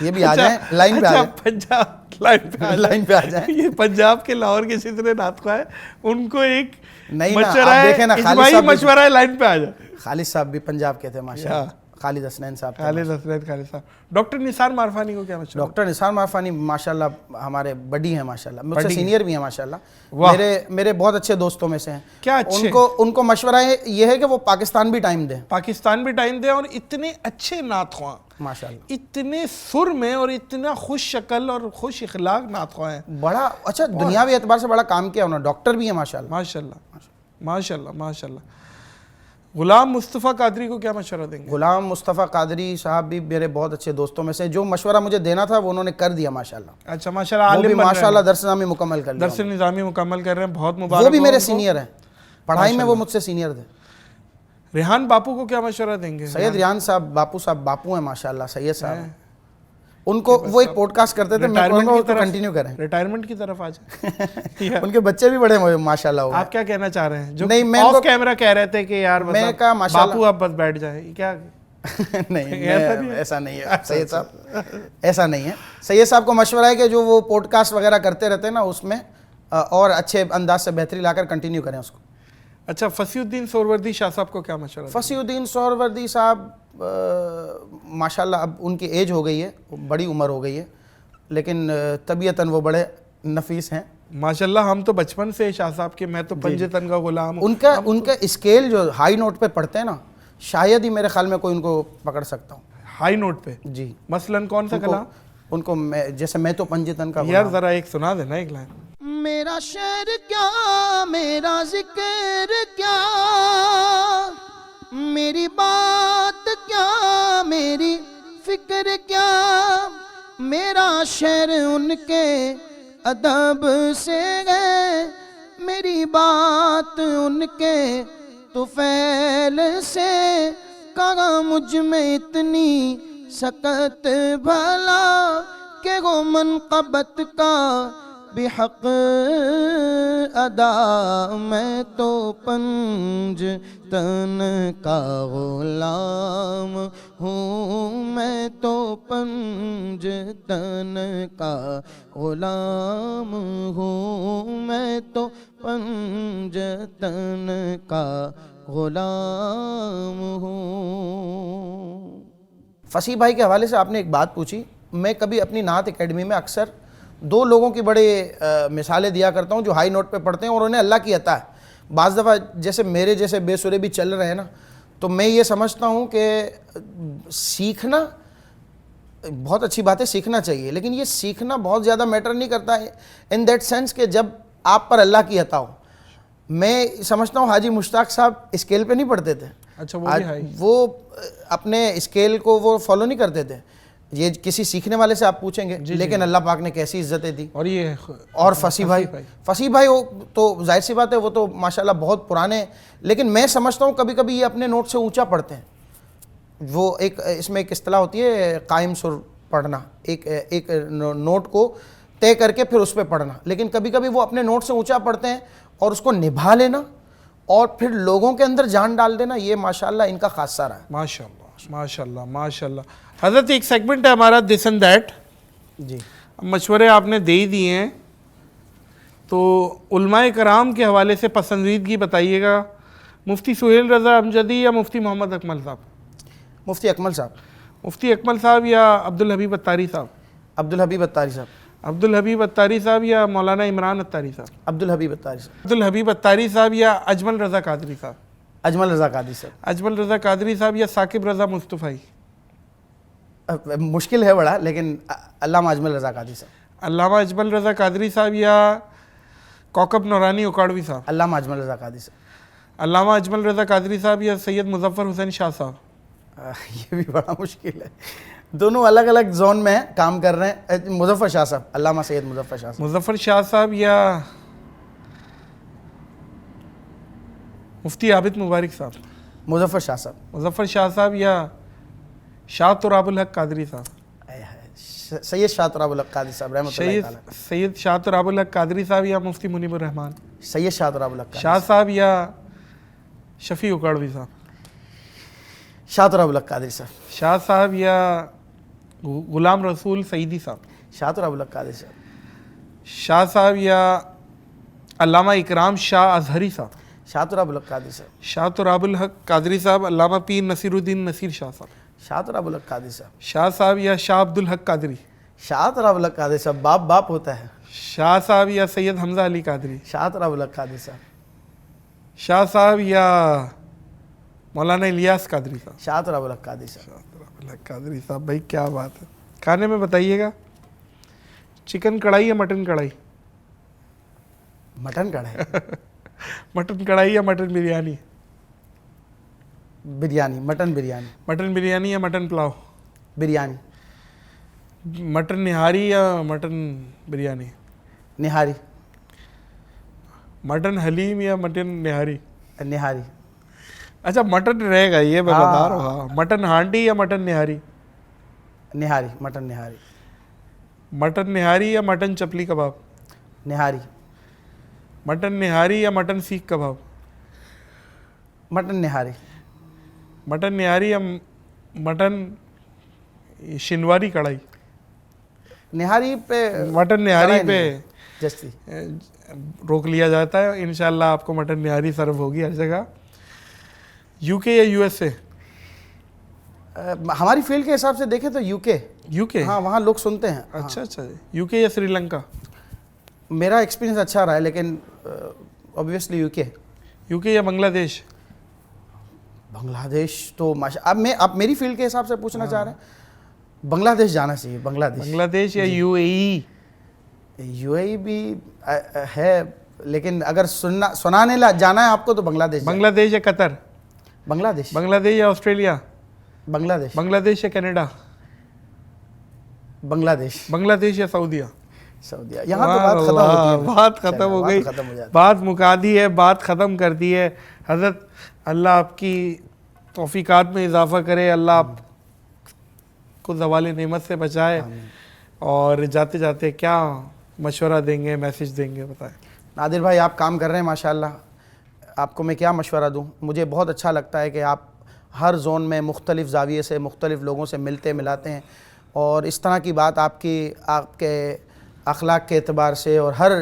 یہ بھی آ جائیں لائن پہ, آ جائیں پنجاب لائن پہ آ جائیں. یہ پنجاب کے لاہور کے جتنے نعتخواں ہیں ان کو ایک نہیں مشورہ ہے, دیکھیں نا, اجماعی مشورہ ہے, لائن پہ آ جائے. خالد صاحب بھی پنجاب کے تھے ماشاءاللہ, خالد حسنین صاحب. خالد صاحب. ڈاکٹر نثار معرفانی کو کیا مشورہ؟ ڈاکٹر نثار معرفانی ماشاءاللہ ہمارے بڑی ہیں ماشاءاللہ, مجھ سے سینئر بھی ہیں ماشاءاللہ, میرے بہت اچھے دوستوں میں سے ہیں. کیا اچھے, ان کو مشورہ یہ ہے کہ وہ پاکستان بھی ٹائم دیں, پاکستان بھی ٹائم دیں, اور اتنے اچھے نعتخواں ماشاءاللہ, اتنے سر میں اور اتنا خوش شکل اور خوش اخلاق نعتخواں ہیں. بڑا اچھا, دنیاوی اعتبار سے بڑا کام کیا انہوں نے, ڈاکٹر بھی ہیں ماشاءاللہ. ماشاءاللہ ماشاءاللہ. غلام مصطفیٰ قادری کو کیا مشورہ دیں گے؟ غلام مصطفیٰ قادری صاحب بھی میرے بہت اچھے دوستوں میں سے, جو مشورہ مجھے دینا تھا وہ انہوں نے کر دیا ماشاءاللہ. اچھا ماشاءاللہ, وہ بھی ماشاءاللہ درس نظامی مکمل کر لیا, درس نظامی مکمل کر رہے ہیں, بہت مبارک. وہ بھی میرے سینئر ہیں, پڑھائی میں وہ مجھ سے سینئر تھے. ریحان باپو کو کیا مشورہ دیں گے؟ سید ریحان صاحب, باپو ہیں ماشاءاللہ, سید صاحب. ان کو وہ ایک پوڈ کاسٹ کرتے تھے, میں کہوں گا اس کو کنٹینیو کریں. ریٹائرمنٹ کی طرف آ جائیں. ان کے بچے بھی بڑے ماشاء اللہ. آپ کیا کہنا چاہ رہے ہیں جو آف کیمرہ کہہ رہے تھے کہ یار باپو آپ بس بیٹھ جائیں, کیا نہیں, ایسا نہیں ہے سید صاحب, ایسا نہیں ہے. سید صاحب کو مشورہ ہے کہ جو وہ پوڈ کاسٹ وغیرہ کرتے رہتے ہیں نا, اس میں اور اچھے انداز سے بہتری لا کر کنٹینیو کریں اس کو. اچھا, فصیح الدین سہروردی شاہ صاحب کو کیا مشورہ؟ فصیح الدین سہروردی صاحب ماشاءاللہ اب ان کی ایج ہو گئی ہے, بڑی عمر ہو گئی ہے, لیکن طبیعتاً وہ بڑے نفیس ہیں ماشاءاللہ. ہم تو بچپن سے شاہ صاحب کے, میں تو پنجے تن کا غلام ہوں. ان کا اسکیل جو ہائی نوٹ پہ پڑھتے ہیں نا, شاید ہی میرے خیال میں کوئی ان کو پکڑ سکتا ہوں. ہائی نوٹ پہ؟ جی. مثلاً کون سا کلام؟ ان کو جیسے میں تو پنجے تن کا غلام. یار ذرا ایک سنا دینا ایک لائن. میرا شعر کیا, میرا ذکر کیا, میری بات کیا, میری فکر کیا, میرا شعر ان کے ادب سے ہے, میری بات ان کے طفیل سے, کہاں مجھ میں اتنی سکت بھلا کہ وہ منقبت کا بحق ادا, میں تو پنج تن کا غلام ہوں, میں تو پنج تن کا غلام ہوں, میں تو پنج تن کا غلام ہوں. فصیح بھائی کے حوالے سے آپ نے ایک بات پوچھی. میں کبھی اپنی نعت اکیڈمی میں اکثر دو لوگوں کی بڑے مثالیں دیا کرتا ہوں جو ہائی نوٹ پہ پڑھتے ہیں اور انہیں اللہ کی عطا ہے. بعض دفعہ جیسے میرے جیسے بے سرے بھی چل رہے ہیں نا, تو میں یہ سمجھتا ہوں کہ سیکھنا بہت اچھی بات ہے, سیکھنا چاہیے, لیکن یہ سیکھنا بہت زیادہ میٹر نہیں کرتا ہے ان دیٹ سینس کہ جب آپ پر اللہ کی عطا ہو. میں سمجھتا ہوں حاجی مشتاق صاحب اسکیل پہ نہیں پڑھتے تھے. اچھا, وہ اپنے اسکیل کو وہ فالو نہیں کرتے تھے. یہ کسی سیکھنے والے سے آپ پوچھیں گے, لیکن اللہ پاک نے کیسی عزتیں دی. اور فصیح بھائی تو ظاہر سی بات ہے, وہ تو ماشاءاللہ بہت پرانے, لیکن میں سمجھتا ہوں کبھی کبھی یہ اپنے نوٹ سے اونچا پڑھتے ہیں. وہ ایک اس میں ایک اصطلاح ہوتی ہے قائم سر پڑھنا, ایک نوٹ کو طے کر کے پھر اس پہ پڑھنا, لیکن کبھی کبھی وہ اپنے نوٹ سے اونچا پڑھتے ہیں اور اس کو نبھا لینا اور پھر لوگوں کے اندر جان ڈال دینا, یہ ماشاءاللہ ان کا خاصہ رہا ہے. ماشاءاللہ. حضرت ایک سیگمنٹ ہے ہمارا دس اینڈ دیٹ. جی, مشورے آپ نے دے ہی دیے ہیں, تو علماء کرام کے حوالے سے پسندیدگی بتائیے گا. مفتی سہیل رضا امجدی یا مفتی محمد اکمل صاحب؟ مفتی اکمل صاحب. مفتی اکمل صاحب یا عبدالحبیب اتاری صاحب؟ عبدالحبیب اتاری صاحب. عبدالحبیب اتاری صاحب یا مولانا عمران اتاری صاحب؟ عبدالحبیب اتاری صاحب. عبدالحبیب اتاری صاحب یا اجمل رضا قادری صاحب؟ اجمل رضا قادری صاحب. اجمل رضا قادری صاحب یا ثاقب رضا مصطفی؟ مشکل ہے بڑا, لیکن علامہ اجمل رضا قادری صاحب. علامہ اجمل رضا قادری صاحب یا کوکب نورانی اکاڑوی صاحب؟ علامہ اجمل رضا قادری صاحب. علامہ اجمل رضا قادری صاحب یا سید مظفر حسین شاہ صاحب؟ یہ بھی بڑا مشکل ہے, دونوں الگ الگ زون میں کام کر رہے ہیں. مظفر شاہ صاحب, علامہ سید مظفر شاہ صاحب. مظفر شاہ صاحب یا مفتی عابد مبارک صاحب؟ مظفر شاہ صاحب. مظفر شاہ صاحب یا شاہ تراب الحق قادری صاحب؟ سید شاہ تراب الحق قادری صاحب رحمۃ اللہ تعالی. سید شاہ تراب الحق قادری صاحب یا مفتی منیب الرحمان؟ سید شاہ تراب الحق شاہ صاحب یا شفیع اکاڑوی صاحب؟ شاہ تراب الحق قادری صاحب. شاہ صاحب یا غلام رسول سعیدی صاحب؟ شاہ تراب الحق قادری صاحب. شاہ صاحب یا علامہ اکرام شاہ اظہری صاحب؟ شاہ تراب الحق قادری صاحب. شاہ تراب الحق قادری صاحب. علامہ پیر نصیر الدین نصیر شاہ صاحب؟ شاہ تراب الحق قادری صاحب. شاہ صاحب یا شاہ عبدالحق قادری؟ شاہ تراب الحق قادری صاحب. باپ ہوتا ہے. شاہ صاحب یا سید حمزہ علی قادری؟ شاہ تراب الحق قادری صاحب. شاہ صاحب یا مولانا الیاس قادری صاحب؟ شاہ تراب الحق قادری صاحب. شاہ تراب الحق قادری صاحب. بھائی کیا بات ہے. کھانے میں بتائیے گا, چکن کڑھائی یا مٹن کڑھائی؟ مٹن کڑھائی. مٹن کڑھائی یا mutton biryani? Biryani. Mutton biryani. Mutton biryani یا مٹن پلاؤ؟ بریانی. مٹن نہاری یا مٹن بریانی؟ نہاری. مٹن حلیم یا مٹن نہاری؟ نہاری. اچھا مٹن رہے گا, یہ میں بتا رہا ہوں. مٹن ہانڈی یا mutton nihari? Nihari. Mutton nihari. Mutton nihari یا مٹن چپلی کباب؟ نہاری. مٹن نہاری یا mutton seekh kebab? Mutton nihari. Mutton nihari یا مٹن شنواری کڑھائی؟ نہاری پہ. مٹن نہاری پہ جستی روک لیا جاتا ہے. انشاءاللہ آپ کو مٹن نہاری سرو ہوگی ہر جگہ. یو کے یا یو ایس اے؟ ہماری فیلڈ کے حساب سے دیکھیں تو یو کے. یو کے. ہاں وہاں لوگ سنتے ہیں. اچھا اچھا. یو کے یا سری لنکا؟ میرا ایکسپیرینس اچھا رہا ہے لیکن اوبویسلی یو کے. یو کے یا بنگلہ دیش؟ بنگلہ دیش تو اب میری فیلڈ کے حساب سے پوچھنا چاہ رہے ہیں, بنگلہ دیش جانا چاہیے. بنگلہ دیش یا یو اے ای؟ یو اے ای بھی ہے لیکن اگر سنانے جانا ہے آپ کو تو بنگلہ دیش. بنگلہ دیش یا قطر؟ بنگلہ دیش. بنگلہ دیش یا آسٹریلیا؟ بنگلہ دیش. بنگلہ دیش یا کینیڈا؟ بنگلہ دیش. بنگلہ دیش یا سعودیہ؟ سعودیہ. یہاں تو بات ختم ہوتی ہے. بات ختم ہو گئی, بات مکا دی ہے, بات ختم کر دی ہے. حضرت اللہ آپ کی توفیقات میں اضافہ کرے, اللہ آپ کو زوال نعمت سے بچائے. اور جاتے جاتے کیا مشورہ دیں گے, میسج دیں گے, بتائیں. نادر بھائی آپ کام کر رہے ہیں ماشاءاللہ, آپ کو میں کیا مشورہ دوں. مجھے بہت اچھا لگتا ہے کہ آپ ہر زون میں مختلف زاویے سے مختلف لوگوں سے ملتے ملاتے ہیں, اور اس طرح کی بات آپ کے اخلاق کے اعتبار سے اور ہر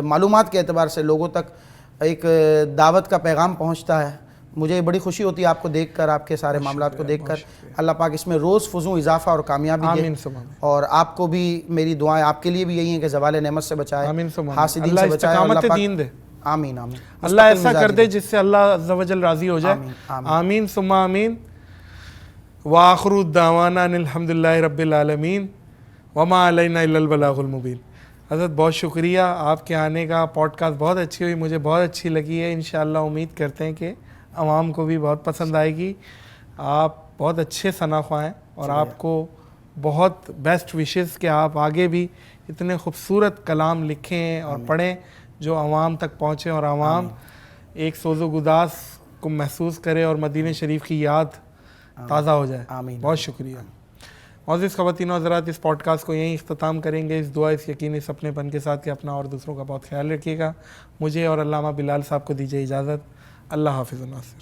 معلومات کے اعتبار سے لوگوں تک ایک دعوت کا پیغام پہنچتا ہے. مجھے بڑی خوشی ہوتی ہے آپ کو دیکھ کر, آپ کے سارے معاملات کو دیکھ کر. اللہ پاک اس میں روز فزوں اضافہ اور کامیابی دے. اور آپ کو بھی میری دعائیں آپ کے لیے بھی یہی ہیں کہ زوال نعمت سے بچائے, حاسدین سے بچائے. اللہ دین دے. آمین آمین. اللہ ایسا کر دے جس سے اللہ عز و جل راضی ہو جائے. آمین ثم آمین. وآخر الدعوانا ان الحمد للہ رب العالمین وما علینا الا البلاغ المبین. حضرت بہت شکریہ آپ کے آنے کا. پوڈ کاسٹ بہت اچھی ہوئی, مجھے بہت اچھی لگی ہے. انشاءاللہ امید کرتے ہیں کہ عوام کو بھی بہت پسند آئے گی. آپ بہت اچھے ثنا خواہ ہیں اور آپ کو بہت بیسٹ وشز کہ آپ آگے بھی اتنے خوبصورت کلام لکھیں اور پڑھیں جو عوام تک پہنچیں, اور عوام ایک سوز و گداز کو محسوس کرے اور مدینہ شریف کی یاد تازہ ہو جائے. بہت شکریہ. معزز خواتین و حضرات, اس پوڈ کاسٹ کو یہیں اختتام کریں گے اس دعا, اس یقین, اس اپنے پن کے ساتھ کہ اپنا اور دوسروں کا بہت خیال رکھیے گا. مجھے اور علامہ بلال صاحب کو دیجیے اجازت. اللہ حافظ. ناصر.